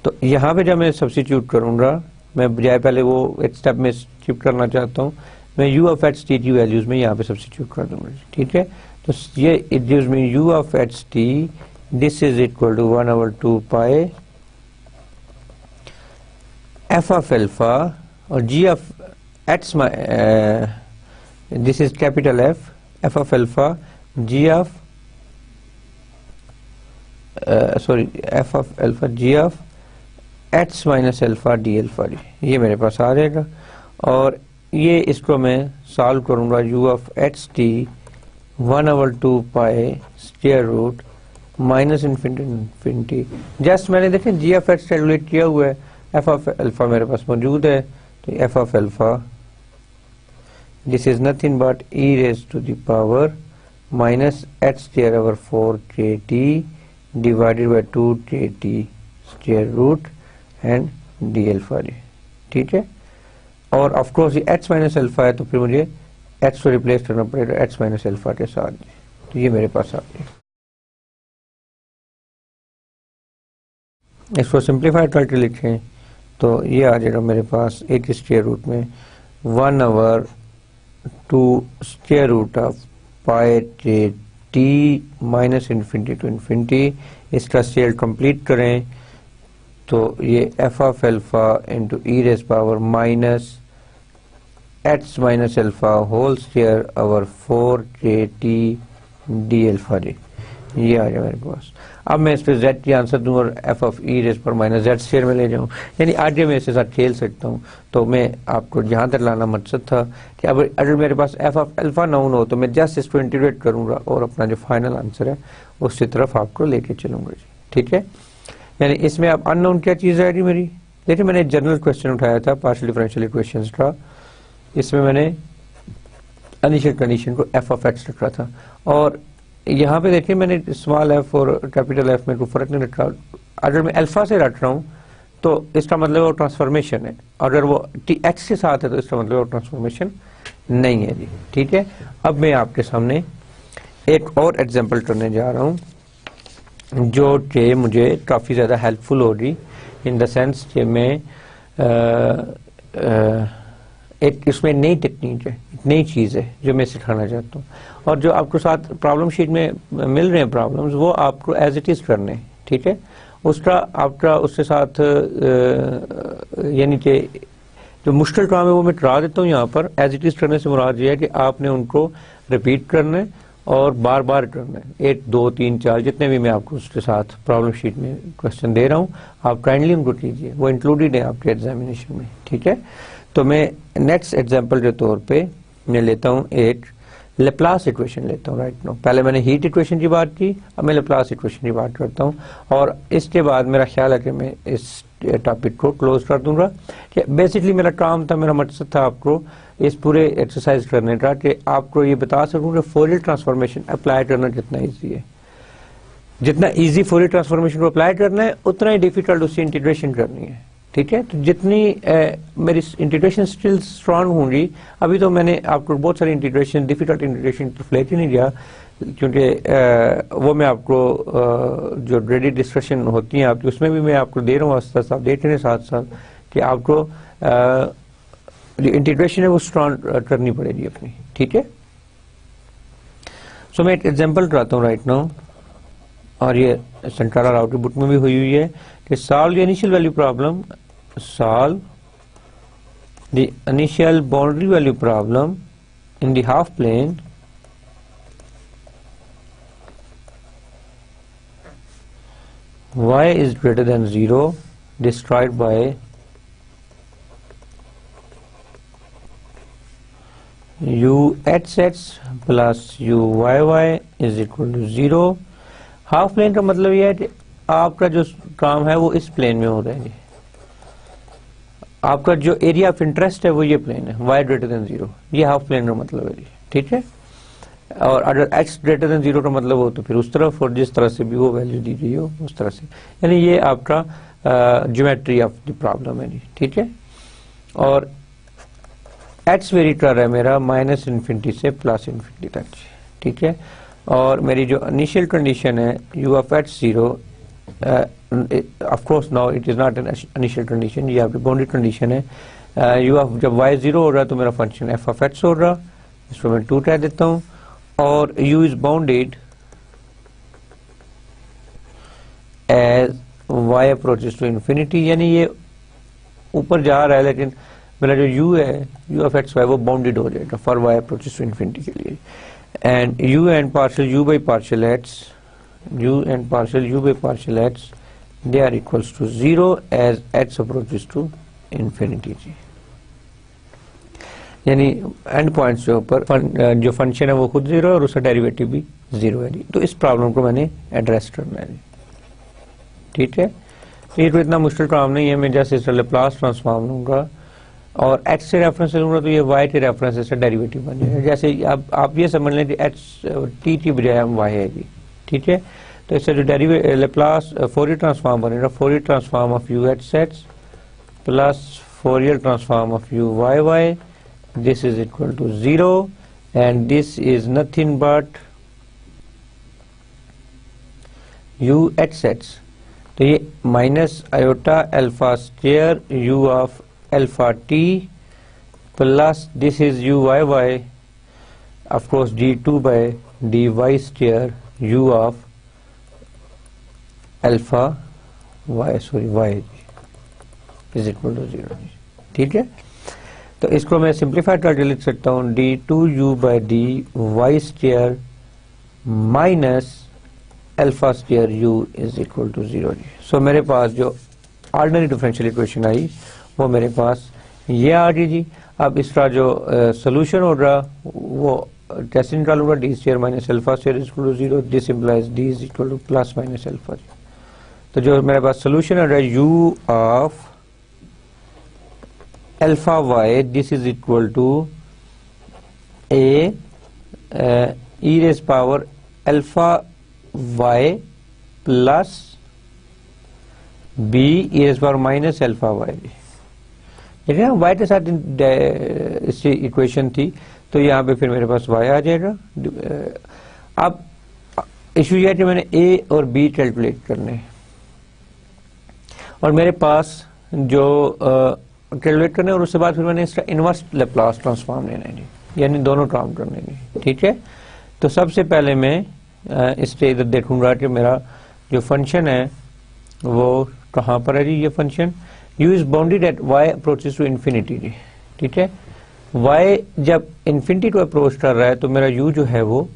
तो यहाँ पे जब मैं सब्स्टिट्यूट करूंगा, मैं बजाय पहले वो एक स्टेप में शिफ्ट करना चाहता हूँ, मैं यू ऑफ एच टी की वैल्यूज में यहाँ पे सब्स्टिट्यूट कर दूंगा। ठीक है, तो ये it gives me U of H T, this is equal to 1 over 2 pi F of alpha, और G of X this is capital F of alpha, G of sorry F of alpha G of X minus alpha D alpha D, ये मेरे पास आ जाएगा, और ये इसको मैं solve करूंगा u of x t 1 over 2 pi square root minus infinity, just मैंने देखें जी ऑफ एक्स कैलकुलेट किया हुआ है, एफ ऑफ एल्फा मेरे पास मौजूद है, तो f of alpha this is nothing but e raise to the power minus x square over 4 k t divided by 2 k t square root and d alpha d. ठीक है, और of course ये x minus alpha है तो फिर मुझे H को replace करना पड़ेगा एच माइनस अल्फा के साथ। तो ये मेरे पास आ गया। इसको सिंप्लीफाइड करके लिखें तो ये आ जाएगा मेरे पास एक स्क्वायर रूट में 1/2 square root of pi j t minus infinity to infinity. इसका स्केल कंप्लीट करें तो ये f of alpha into e raise power minus h minus alpha whole square over 4kt d alpha D, ये आ गया मेरे पास। अब मैं इस पर z की आंसर दूं और f ऑफ ई रेज़ पर माइनस z स्क्वायर में ले जाऊं, यानी आगे मैं इसके साथ खेल सकता हूं। तो मैं आपको यहाँ तक लाना मकसद था कि अब अगर मेरे पास f ऑफ अल्फा नाउन हो तो मैं जस्ट इसको इंटीग्रेट करूंगा और अपना जो फाइनल आंसर है उसकी तरफ आपको लेके चलूंगा जी, ठीक है। यानी इसमें अब अननोन क्या चीज़ आएगी मेरी। देखिए मैंने जनरल क्वेश्चन उठाया था पार्शियल डिफरेंशियल इक्वेशंस का, इसमें मैंने इनिशियल कंडीशन को f ऑफ x रखा था और यहाँ पे देखिए मैंने स्मॉल f और कैपिटल F में कोई फर्क नहीं रखा। अगर मैं अल्फा से रख रहा हूँ तो इसका मतलब वो ट्रांसफॉर्मेशन है, अगर वो x के साथ है तो इसका मतलब वो ट्रांसफॉर्मेशन नहीं है जी, ठीक है। अब मैं आपके सामने एक और एग्जांपल करने जा रहा हूँ जो कि मुझे काफ़ी ज़्यादा हेल्पफुल होगी इन द सेंस कि मैं एक इसमें नई टेक्निक है, नई चीज़ है जो मैं सिखाना चाहता हूँ और जो आपको साथ प्रॉब्लम शीट में मिल रहे हैं प्रॉब्लम्स वो आपको एज इट इज़ करने हैं, ठीक है। उसका आपका उसके साथ यानी कि जो मुश्किल काम है वो मैं करा देता हूँ यहाँ पर। एज इट इज़ करने से मुराद ये है कि आपने उनको रिपीट करना है और बार बार करना है, 1 2 3 4 जितने भी मैं आपको उसके साथ प्रॉब्लम शीट में क्वेश्चन दे रहा हूँ आप काइंडली उनको कीजिए, वो इंक्लूडेड है आपके एग्जामिनेशन में, ठीक है। तो मैं नेक्स्ट एग्जांपल के तौर पे मैं लेता हूँ एक लेप्लास इक्वेशन लेता हूँ राइट नो। पहले मैंने हीट इक्वेशन की बात की, अब मैं लेप्लास इक्वेशन की बात करता हूँ और इसके बाद मेरा ख्याल है कि मैं इस टॉपिक को क्लोज कर दूंगा। कि बेसिकली मेरा काम था, मेरा मकसद था आपको इस पूरे एक्सरसाइज करने का कि आपको ये बता सकूँ कि फोरियर ट्रांसफॉर्मेशन अप्लाई करना कितना ईजी है। जितना ईजी फोरियर ट्रांसफॉर्मेशन को अप्लाई करना है उतना ही डिफिकल्ट उसकी इंटीग्रेशन करनी है, ठीक है। तो जितनी मेरी इंटीग्रेशन स्किल्स स्ट्रांग होंगी, अभी तो मैंने आपको बहुत सारी इंटीग्रेशन डिफिकल्ट इंटीग्रेशन तो लेके नहीं गया क्योंकि वो मैं आपको जो रेडी डिस्कशन होती हैं आपकी उसमें भी मैं आपको दे रहा हूँ आस्ते आप देख रहे हैं साथ साथ कि आपको जो इंटीग्रेशन है वो स्ट्रांग करनी पड़ेगी अपनी, ठीक है। सो मैं एक एग्जाम्पल कराता हूँ राइट नाउ और ये संटारा राव की बुक में भी हुई है कि solve the initial value problem, solve the initial boundary value problem in the half plane y is greater than 0 described by u(x(x) plus u(y(y) is equal to 0। Half plane का मतलब यह है कि आपका जो काम है वो इस प्लेन में हो रहा है, आपका जो एरिया ऑफ इंटरेस्ट है वो ये प्लेन है y ग्रेटर देन 0, ये हाफ प्लेन का मतलब है, ठीक है। और अगर x ग्रेटर देन 0 का मतलब हो तो फिर उस तरफ, और जिस तरह से भी वो वैल्यू दी गई हो उस तरह से, यानी ये आपका ज्योमेट्री ऑफ द प्रॉब्लम है, ठीक है। और x वेरी कर रहा है मेरा -∞ से +∞ तक, ठीक है। और मेरी जो इनिशियल कंडीशन है u of x 0, of course now it is not an initial condition, ये आपकी बाउंड्री कंडीशन है। u of जब y 0 हो रहा है तो मेरा फंक्शन f of x हो रहा, इसको मैं 2 कह देता हूँ। और u is bounded as y approaches to infinity, यानी ये ऊपर जा रहा है लेकिन मेरा जो u है u of x y वो बाउंडेड हो जाएगा for y approaches to infinity के लिए। And u and partial u by partial x they are equals to 0 as x approaches to infinity जी, यानी एंड पॉइंट्स के ऊपर जो फंक्शन है वो खुद 0 है और उसका डेरिवेटिव भी 0 है जी। तो इस प्रॉब्लम को मैंने एड्रेस करना है, ठीक है। तो ये तो इतना मुश्किल काम नहीं है, मैं जैसे इसका लेप्लास ट्रांसफॉर्म लूंगा और x से रेफरेंस लूंगा तो ये y के रेफरेंस से डेरिवेटिव बन जाएगा। जैसे अब आप ये समझ लें कि t की बजाय हम y है जी, ठीक है। तो इससे जो लेप्लास फोरियर ट्रांसफॉर्म बनेगा, Fourier transform of u(x(x) plus Fourier transform of u(y(y), this is equal to 0 and this is nothing but u h sets. तो ये minus iota alpha square u of alpha t plus this is u y y of course d2 by dy square u of alpha y sorry y is equal to 0. ठीक है, तो इसको मैं simplified करके लिख सकता हूँ d2u by dy square minus alpha square u is equal to 0. So मेरे पास जो ऑर्डिनरी डिफरेंशियल इक्वेशन आई वो मेरे पास ये आ गई जी. अब इसका जो सोल्यूशन होगा वो कैसे निकाल होगा, d square minus alpha square is equal to 0. This implies d is equal to plus minus alpha. तो जो मेरे पास सोल्यूशन होगा u of alpha y this is equal to a e raise power alpha y plus b e raise power minus alpha y. ठीक है, y के साथ इसकी इक्वेशन थी तो यहाँ पे फिर मेरे पास y आ जाएगा. अब इशू यह है कि मैंने a और b कैलकुलेट करने हैं और मेरे पास जो कैलकुलेट करने और उसके बाद फिर मैंने इसका इनवर्स लैप्लास ट्रांसफॉर्म लेना है, यानी दोनों ट्रांसफॉर्म करने हैं. ठीक है, तो सबसे पहले मैं इससे इधर देखूंगा कि मेरा जो फंक्शन है वो कहाँ पर है जी. ये function u is bounded at y approaches to infinity जी. ठीक है, y जब इन्फिनिटी को अप्रोच कर रहा है तो मेरा u जो है वो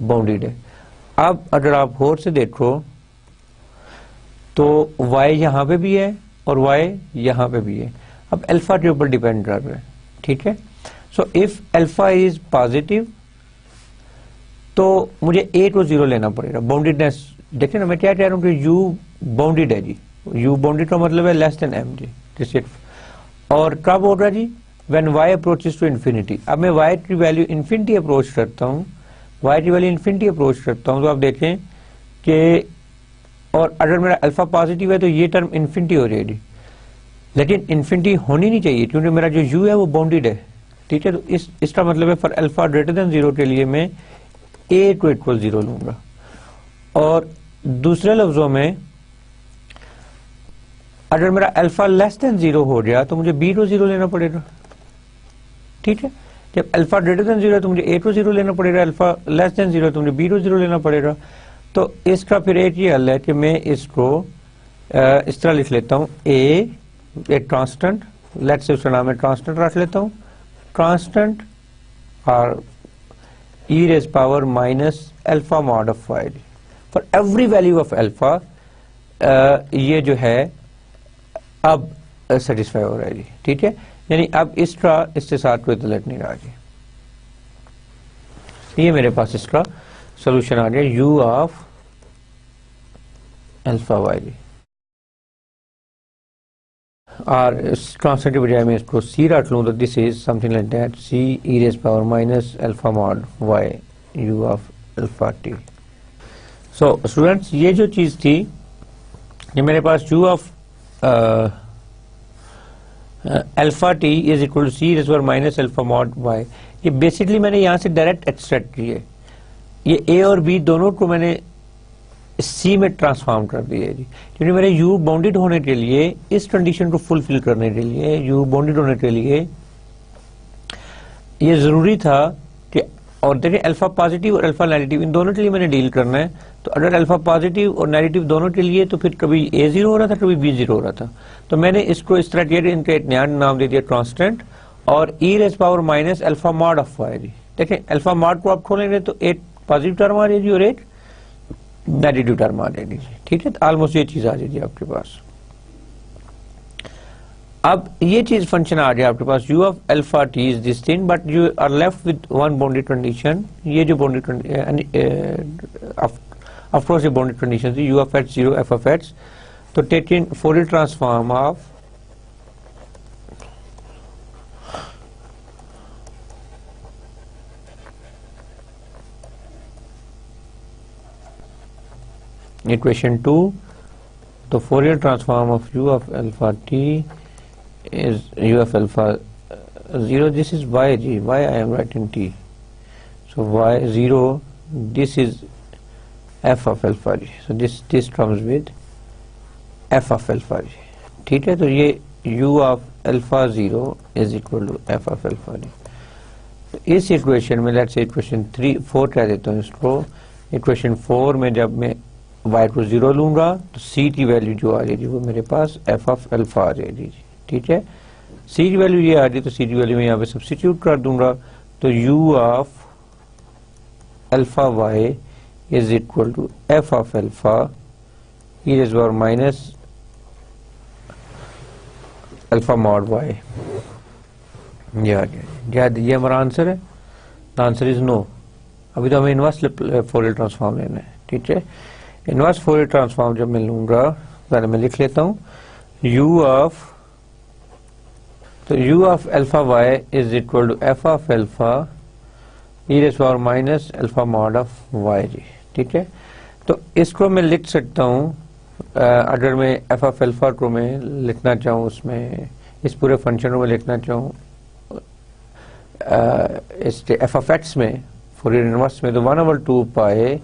बाउंडेड है. अब अगर आप गौर से देखो तो y यहाँ पे भी है और y यहाँ पे भी है. अब अल्फा के ऊपर डिपेंड कर रहा है. ठीक है, so if alpha is positive तो मुझे a को 0 लेना पड़ेगा. बाउंडेडनेस देखिए ना, मैं क्या कह रहा हूँ कि u बाउंडेड है जी. u बाउंडेड का मतलब है लेस देन m जी. जैसे और कब होगा जी, when y approaches to infinity. अब मैं y की वैल्यू इन्फिनिटी अप्रोच करता हूँ, y की वैल्यू इन्फिनिटी अप्रोच करता हूँ तो आप देखें कि और अगर मेरा अल्फा पॉजिटिव है तो ये टर्म इन्फिनिटी हो जाएगी, लेकिन इन्फिनिटी होनी नहीं चाहिए क्योंकि मेरा जो u है वो बाउंडेड है. ठीक है, तो इसका मतलब है फॉर अल्फा ग्रेटर देन 0 के लिए मैं a को इक्वल 0 लूंगा. और दूसरे लफ्जों में अगर मेरा अल्फा लेस देन 0 हो गया तो मुझे b को 0 लेना पड़ेगा. ठीक है, जब अल्फा ग्रेटर देन 0 है तो मुझे a को 0 लेना पड़ेगा, अल्फा लेस देन 0 है तो मुझे b को 0 लेना पड़ेगा. तो इसका फिर एक ही हल है कि मैं इसको इस तरह लिख लेता हूँ a एक कांस्टेंट, लेट्स से उसका नाम है कांस्टेंट रख लेता हूँ, कांस्टेंट और e raise power minus alpha mod of y for every value of alpha. ये जो है अब सेटिस्फाई हो रहा है जी. ठीक है, यानी अब इसका इसके साथ कोई तलक नहीं रहा जी. ये मेरे पास इसका सोल्यूशन आ गया u ऑफ अल्फा y जी. और कांस्टेंट के बजाय मैं इसको c रख लूँ तो this is something like that c e raise power minus alpha mod y u of alpha t. So students, ये जो चीज थी ये मेरे पास u of alpha t is equal to c raise power minus alpha mod y, ये basically मैंने यहाँ से डायरेक्ट एक्सट्रैक्ट की है. ये a और b दोनों को मैंने c में ट्रांसफॉर्म कर दिया है जी, क्योंकि मेरे u बाउंडेड होने के लिए, इस कंडीशन को फुलफिल करने के लिए, u बाउंडेड होने के लिए ये जरूरी था कि, और देखिए अल्फा पॉजिटिव और अल्फा नेगेटिव इन दोनों के लिए मैंने डील करना है. तो अगर अल्फा पॉजिटिव और नेगेटिव दोनों के लिए तो फिर कभी a 0 हो रहा था कभी b 0 हो रहा था. तो मैंने इसको इस तरह किया, इनका एक नया नाम दे दिया कांस्टेंट और e raise power minus alpha mod of y जी. देखिए अल्फा मॉड को आप खोलेंगे तो एक पॉजिटिव टर्म आ जाएगी और एक नेगेटिव टर्म आ जाएगी. ठीक है, तो ऑलमोस्ट ये चीज आ जाएगी आपके पास. अब ये चीज फंक्शन आ गया आपके पास u of alpha t is this thing, but you are left with one bounded condition. ये जो बाउंडेड ऑफ कोर्स ये बाउंडेड कंडीशन थी, u of h 0 f of h. तो taking Fourier transform of equation 2, the Fourier transform of u of alpha t is u of alpha 0. This is y g, why I am writing t. So y0, this is f of alpha जी. So this comes with f of alpha जी. ठीक है, तो ये u of alpha 0 is equal to f of alpha जी. तो इस equation में let's say equation 4 कह देता हूँ इसको. इक्वेशन 4 में जब मैं y को 0 लूंगा तो c की वैल्यू जो आ जाएगी वो मेरे पास f of alpha आ जाएगी जी. ठीक है, c की वैल्यू ये आ रही, तो c की वैल्यू मैं यहाँ पे सब्स्टिट्यूट कर दूंगा. तो u of alpha y is equal to f of alpha e raised to power minus alpha mod y. ये आ गया. ये हमारा आंसर है. The answer is no. अभी तो हमें इनवर्स फोरियर ट्रांसफॉर्म लेना है. ठीक है, इनवर्स फोरियर ट्रांसफॉर्म जब मैं लूंगा, पहले मैं लिख लेता हूँ u of alpha y is equal to f of alpha e raised to power minus alpha mod of y जी. ठीक है, तो इसको मैं लिख सकता हूँ, अगर मैं f of alpha को मैं लिखना चाहूँ, उसमें इस पूरे फंक्शन को मैं लिखना चाहूँ इस f of x में फोरियर इनवर्स में, तो 1/2 pi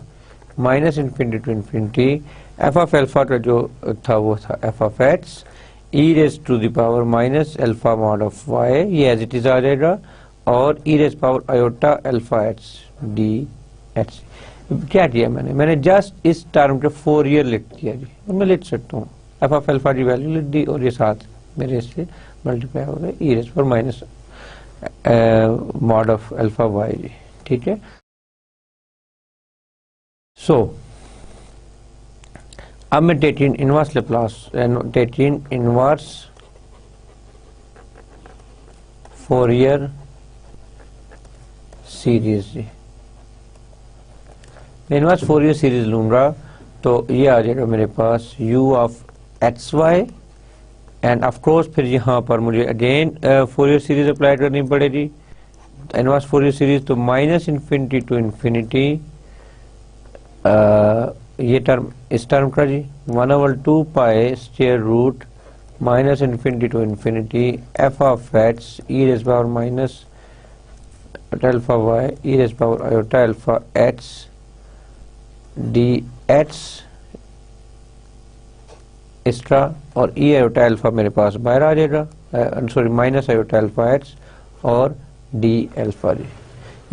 minus infinity to infinity f of alpha का जो था वो था f of x e raised to the power minus alpha mod of y, ये एज इट इज आ जाएगा, और e raised power iota alpha x dx. क्या किया मैंने जस्ट इस टर्म के फोरियर लिख दिया जी. और मैं लिख सकता हूँ f of alpha की वैल्यू लिख दी, और ये साथ मेरे इससे मल्टीप्लाई हो गया e raised power minus mod of alpha y जी. ठीक है, सो अब मैं taking inverse Laplace taking inverse Fourier series जी. मैं इनवर्स फोरियर सीरीज लूंगा तो ये आ जाएगा मेरे पास u of x y, and of course फिर यहाँ पर मुझे अगेन फोरियर सीरीज अप्लाई करनी पड़ेगी. इनवर्स फोरियर सीरीज तो माइनस इन्फिनिटी टू इन्फिनिटी, ये टर्म इस टर्म का जी 1/2 pi square root minus infinity to infinity f of x e raised power minus alpha y e raised power iota alpha x dx extra, और e iota alpha मेरे पास बाहर आ जाएगा, sorry minus iota alpha x और d alpha जी.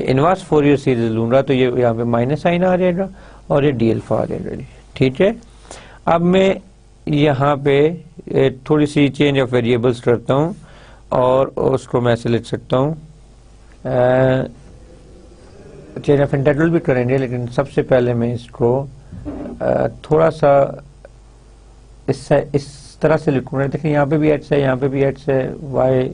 Inverse Fourier series लूंगा तो ये यहाँ पे माइनस साइन आ जाएगा और ये डी अल्फा आ जाएगा जी. ठीक है, अब मैं यहाँ पे थोड़ी सी चेंज ऑफ वेरिएबल्स करता हूँ और उसको मैं ऐसे लिख सकता हूँ. चेंज ऑफ इंटीग्रल भी करेंगे, लेकिन सबसे पहले मैं इसको थोड़ा सा इस तरह से लिखूंगा. देखिए यहाँ पे भी एच है, यहाँ पे भी एच है, वाई,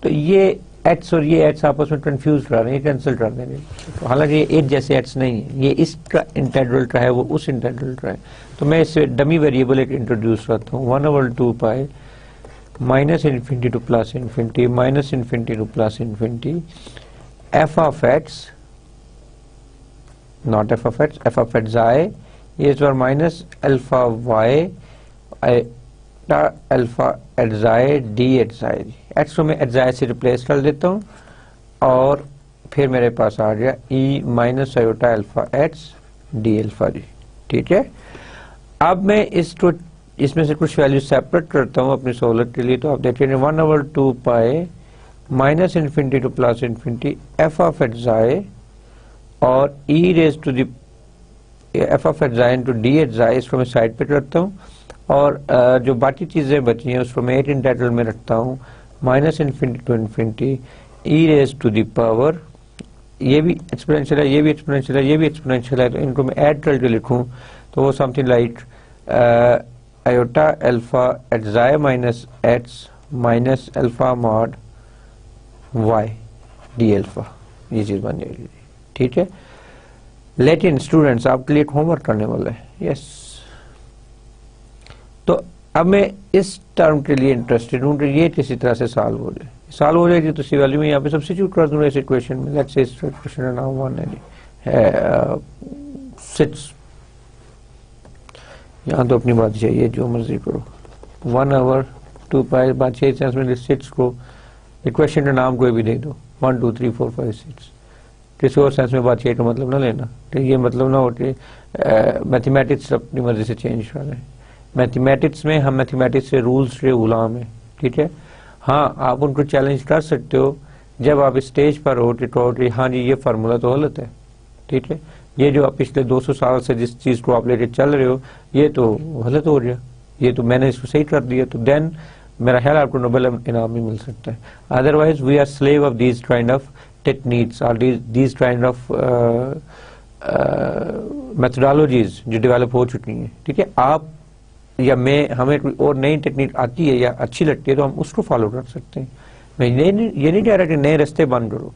तो ये एच और ये एच आपस में कंफ्यूज कर रहे हैं, कैंसिल कर देंगे. तो हालांकि ये एक जैसे एच नहीं है, ये इसका इंटीग्रल का है, वो उस इंटीग्रल का है. तो मैं इससे डमी वेरिएबल एक इंट्रोड्यूस करता हूँ 1/2 pi minus infinity to plus infinity minus infinity to plus infinity f of x, not f of x, f of x I is or minus alpha y alpha एड्जाई D एड्जाई. X को मैं एड्जाई से replace कर देता हूँ और फिर मेरे पास आ गया E minus iota alpha X D alpha जी. ठीक है, अब मैं इसको इसमें से कुछ वैल्यू सेपरेट करता हूँ अपनी सहूलत के लिए. तो आप देखिए 1/2 pi minus infinity to plus infinity F of एड्जाई और E raise to the F of एड्जाई टू डी एड्जाई, इसको मैं साइड पे करता हूँ, और जो बाकी चीजें बची हैं उसको मैं एक इंटीग्रल में रखता हूँ minus infinity to infinity e raise to the power, ये भी एक्सपोनेंशियल है, ये भी एक्सपोनेंशियल है, ये भी एक्सपोनेंशियल है, तो इनको मैं ऐड करके लिखूं तो वो समथिंग लाइक आयोटा अल्फा एड्जाई minus X minus alpha mod Y D alpha, ये चीज बन जाएगी. ठीक है, लेकिन स्टूडेंट्स आपके लिए होमवर्क करने वाला है. यस, तो अब मैं इस टर्म के लिए इंटरेस्टेड हूँ कि ये किसी तरह से सॉल्व हो जाए. सॉल्व हो जाएगी तो सी वैल्यू में यहाँ पे सब्स्टिट्यूट कर दूंगा इस इक्वेशन में. लेट्स से इस इक्वेशन का नाम 1 है 6. यहाँ तो अपनी बात चाहिए, जो मर्जी करो. 1/2 पाई बात चाहिए चांस में 6 को इक्वेशन का नाम कोई भी दे दो, 1 2 3 4 5 6. किसी और सेंस में बात ये का मतलब ना लेना, तो ये मतलब ना हो कि मैथमेटिक्स अपनी मर्जी से चेंज कर रहे हैं। मैथमेटिक्स में हम मैथमेटिक्स से रूल्स के गुलाम है, ठीक है। हाँ, आप उनको चैलेंज कर सकते हो जब आप स्टेज पर हो कि हाँ जी ये फार्मूला तो गलत है, ठीक है, ये जो आप पिछले 200 साल से जिस चीज को आप लेके चल रहे हो ये तो गलत हो गया, ये तो मैंने इसको सही कर दिया, तो देन मेरा ख्याल आपको नोबेल इनाम भी मिल सकता है। Otherwise we are slave of these kind of techniques और दीज काइंड ऑफ मेथोडोलॉजीज जो डेवलप हो चुकी हैं, ठीक है। आप या मैं, हमें कोई और नई टेक्निक आती है या अच्छी लगती है तो हम उसको फॉलो कर सकते हैं। मैं ये नहीं कह रहा कि नए रास्ते बंद करो,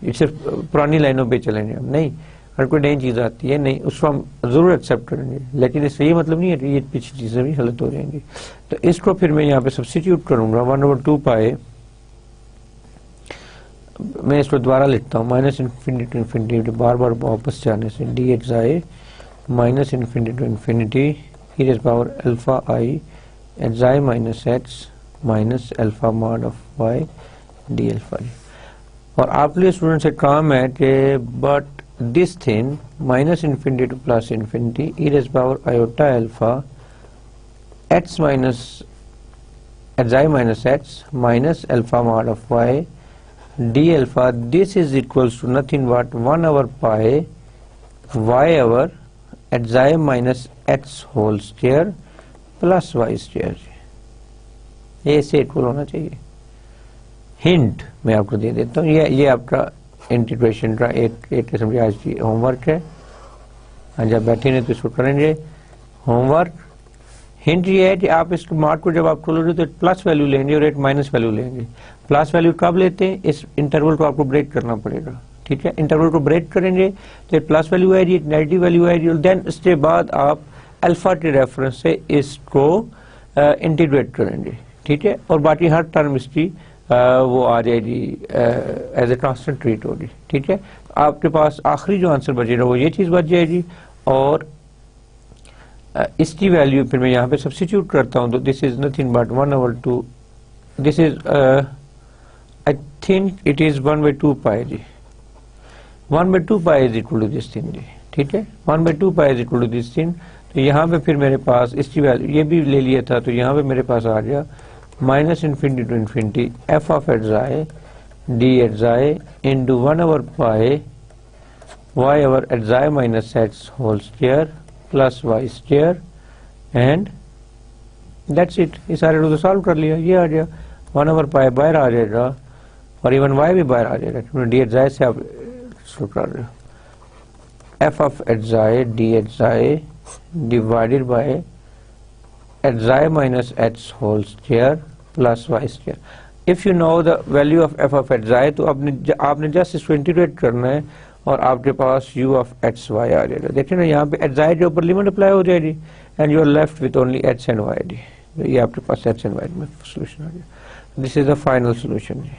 ये सिर्फ पुरानी लाइनों पे चलेंगे हम, नहीं। अगर कोई नई चीज़ आती है नहीं, उसको हम ज़रूर एक्सेप्ट करेंगे, लेकिन इससे ये मतलब नहीं है कि ये पिछली चीज़ें भी गलत हो जाएंगी। तो इसको फिर मैं यहाँ पे सब्स्टिट्यूट करूँगा 1/2 पाए, मैं इसको दोबारा लिखता हूँ, माइनस इन्फिनिटी टू इन्फिनिटी, बार बार वापस जाने से d x I minus infinity to infinity e raised power alpha I x I minus x minus alpha mod of y d alpha I। और आप लिए स्टूडेंट से काम है कि but this thing minus infinity to plus infinity e raised power iota alpha x minus x I minus x minus alpha mod of y d alpha, this is equals to nothing but 1/pi y over x I minus x whole square plus Y square, ये इससे equal होना चाहिए। Hint मैं आपको दे देता हूँ, ये आपका इंटीग्रेशन का एक किस्म की आज की होमवर्क है, आज आप बैठे नहीं तो इसको करेंगे होमवर्क। हिंट ये है कि आप इस मार्क को जब आप खोलोगे तो प्लस वैल्यू लेंगे और एक माइनस वैल्यू लेंगे। प्लस वैल्यू कब लेते हैं, इस इंटरवल को आपको ब्रेक करना पड़ेगा, ठीक है। इंटरवल को ब्रेक करेंगे तो प्लस वैल्यू आएगी, नेगेटिव वैल्यू आएगी, और देन उसके बाद आप अल्फा के रेफरेंस से इसको इंटीग्रेट करेंगे, ठीक है। और बाकी हर टर्म इसकी वो आ जाएगी एज ए कांस्टेंट ट्रीट होगी, ठीक है। आपके पास आखिरी जो आंसर बचेगा वो ये चीज बच जाएगी, और इसकी वैल्यू फिर मैं यहाँ पे सब्स्टिट्यूट करता हूँ, तो this is nothing but 1/2, this is I think it is 1/2 pi जी, 1/2 pi is equal to this thing जी, ठीक है। 1/2 pi is equal to this thing, तो यहाँ पे फिर मेरे पास इसकी वैल्यू ये भी ले लिया था, तो यहाँ पे मेरे पास आ गया minus infinity to infinity F of X I D x I into 1/पाई Y over X I minus X whole square plus Y square, and that's it. ये सारे रूल सॉल्व कर लिया, ये आ गया 1/पाई बाहर आ जाएगा और इवन वाई भी बाहर आ जाएगा, क्योंकि डी एक्स आई से आप शुरू कर रहे हो। F of X I D x I divided by x I minus x whole square plus y square। If you know the value of f of x I, तो आपने जस्ट इसको integrate करना है और आपके पास u of x y आ जाएगा। देखिए ना यहाँ पे x I के ऊपर लिमिट अप्लाई हो जाएगी and you are left with only h and y D, ये आपके पास h and y में सोल्यूशन आ गया। This is the final solution जी,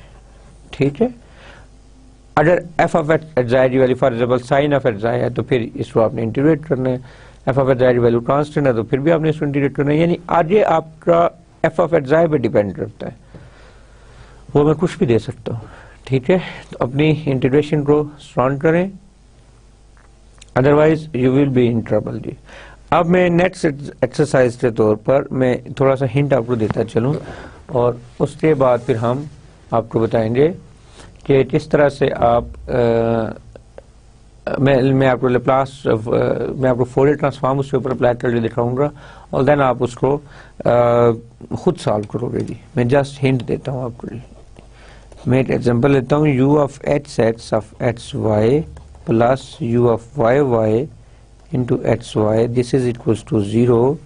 ठीक है। अगर f of x I की value for example sine of x I है तो फिर इसको आपने इंटीग्रेट करना है, f of X I value constant है तो फिर भी आपने इसको इंटीग्रेट करना है, यानी आगे आपका एफ ऑफ एक्स आई पे डिपेंड करता है, वो मैं कुछ भी दे सकता हूँ, ठीक है। तो अपनी इंटीग्रेशन को स्ट्रॉन्ग करें, otherwise you will be in trouble जी। अब मैं नेक्स्ट एक्सरसाइज के तौर पर मैं थोड़ा सा हिंट आपको देता चलूँ, और उसके बाद फिर हम आपको बताएंगे कि किस तरह से आप मैं आपको लेप्लास मैं आपको फोरियर ट्रांसफॉर्म उसके ऊपर अप्लाई करके दिखाऊंगा, और देन आप उसको खुद सॉल्व करोगे जी। मैं जस्ट हिंट देता हूँ आपको जी। मैं एक एग्जांपल लेता हूँ, u of h x of x y plus u of y y into x y, this is equals to 0।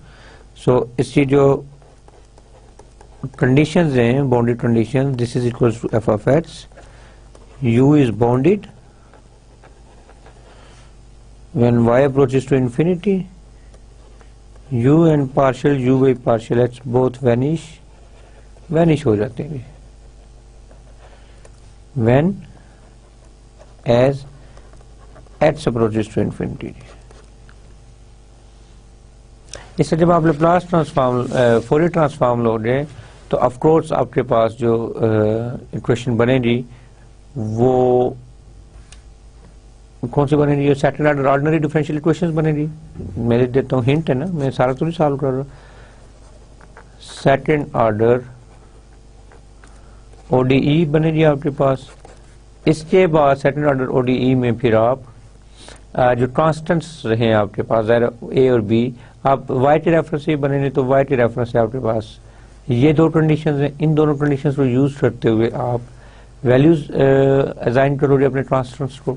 So इसकी जो कंडीशंस हैं, bounded condition, this is equals to F of x, u is bounded when y approaches to infinity, u and partial u by partial h both vanish हो जाते हैं when as h approaches to infinity। इससे जब आप Laplace transform Fourier transform लोगे तो of course आपके पास जो इक्वेशन बनेगी वो कौन सी बनेगी? Second order ordinary differential equations बनेगी। मैं लिख देता हूँ, हिंट है ना, मैं सारा तो नहीं सॉल्व कर रहा। सेकंड ऑर्डर ओडीई बनेगी आपके पास। इसके बाद सेकंड ऑर्डर ओडीई में फिर आप जो कांस्टेंट्स रहे आपके पास ए और बी, आप वाई टी रेफरेंस से बनेंगे तो वाई टी रेफरेंस से आपके पास ये दो कंडीशंस हैं। इन दोनों कंडीशंस को यूज करते हुए आप वैल्यूज असाइन करोगे अपने कांस्टेंट्स को,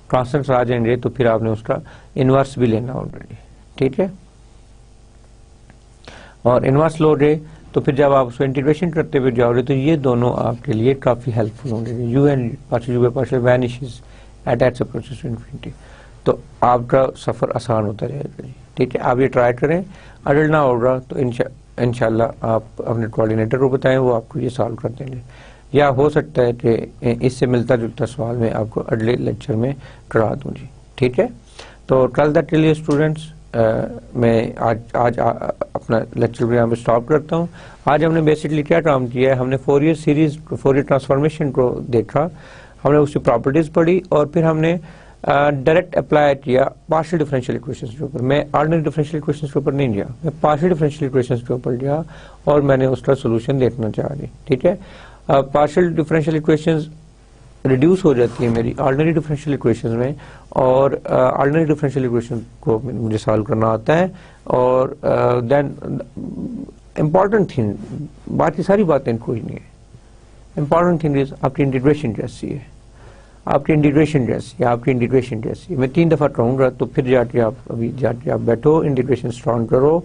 कांस्टेंट्स आ जाएंगे तो फिर आपने उसका इनवर्स भी लेना ऑलरेडी, ठीक है। और इनवर्स लोगे तो फिर जब आप उसको इंटीग्रेशन करते हुए जाओगे तो ये दोनों आपके लिए काफी हेल्पफुल होंगे। U and partial vanishes at x approaches to infinity, तो आपका सफर आसान होता रहेगा, ठीक है। आप ये ट्राई करें, अगर ना होगा तो इंशाल्लाह आप अपने कोऑर्डिनेटर को बताएं, वो आपको ये सॉल्व कर देंगे। या हो सकता है कि इससे मिलता जुलता सवाल मैं आपको अगले लेक्चर में करा दूँ जी, ठीक है। तो कल तक के लिए स्टूडेंट्स मैं आज अपना लेक्चर यहाँ पे स्टॉप करता हूँ। आज हमने बेसिकली क्या काम किया है, हमने फोरियर सीरीज, फोरियर ट्रांसफॉर्मेशन को देखा, हमने उसकी प्रॉपर्टीज पढ़ी और फिर हमने डायरेक्ट अप्लाई किया पार्शियल डिफरेंशियल इक्वेशंस के ऊपर। मैं ऑर्डिनरी डिफरेंशियल इक्वेशंस के ऊपर नहीं गया, मैं पार्शियल डिफरेंशियल इक्वेशंस के ऊपर गया और मैंने उसका सोल्यूशन देखना चाह रही, ठीक है। पार्शियल डिफरेंशियल इक्वेशंस रिड्यूस हो जाती है मेरी ऑर्डिनरी डिफरेंशियल इक्वेशंस में, और ऑर्डिनरी डिफरेंशियल इक्वेशन को मुझे सॉल्व करना आता है। और देन इम्पॉर्टेंट थिंग, बाकी सारी बातें कोई नहीं है, इम्पॉर्टेंट थिंग इज आपकी इंटीग्रेशन कैसी है, आपकी इंटीग्रेशन जैसी है, आपकी इंटीग्रेशन जैसी है। मैं 3 दफा कहूँगा तो फिर जाके आप बैठो, इंटीग्रेशन स्ट्रॉन्ग करो,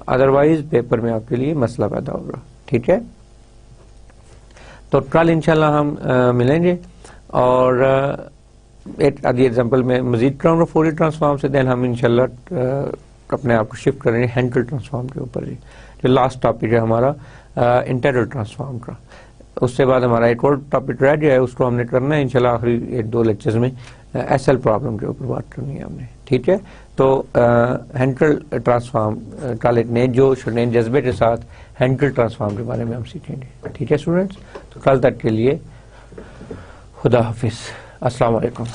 अदरवाइज पेपर में आपके लिए मसला पैदा होगा, ठीक है। तो कल इंशाल्लाह हम मिलेंगे और एक आधी एग्जांपल में मजीद कराऊंगा फोरियर ट्रांसफॉर्म से, देन हम इंशाल्लाह अपने आप को शिफ्ट करेंगे हैंकेल ट्रांसफॉर्म के ऊपर। जो लास्ट टॉपिक है हमारा इंटीग्रल ट्रांसफॉर्म का, उससे बाद हमारा एक और टॉपिक रह गया है, उसको हमने करना है इंशाल्लाह आखिरी 1-2 लेक्चर्स में। एसएल प्रॉब्लम के ऊपर बात करनी है हमने, ठीक है। तो हैंकेल ट्रांसफॉर्म का एक नए जोश और नए जज्बे के साथ हैंकेल ट्रांसफॉर्म के बारे में हम सीखेंगे, ठीक है स्टूडेंट्स। तो कल तक के लिए खुदा हाफिज, अस्सलाम वालेकुम।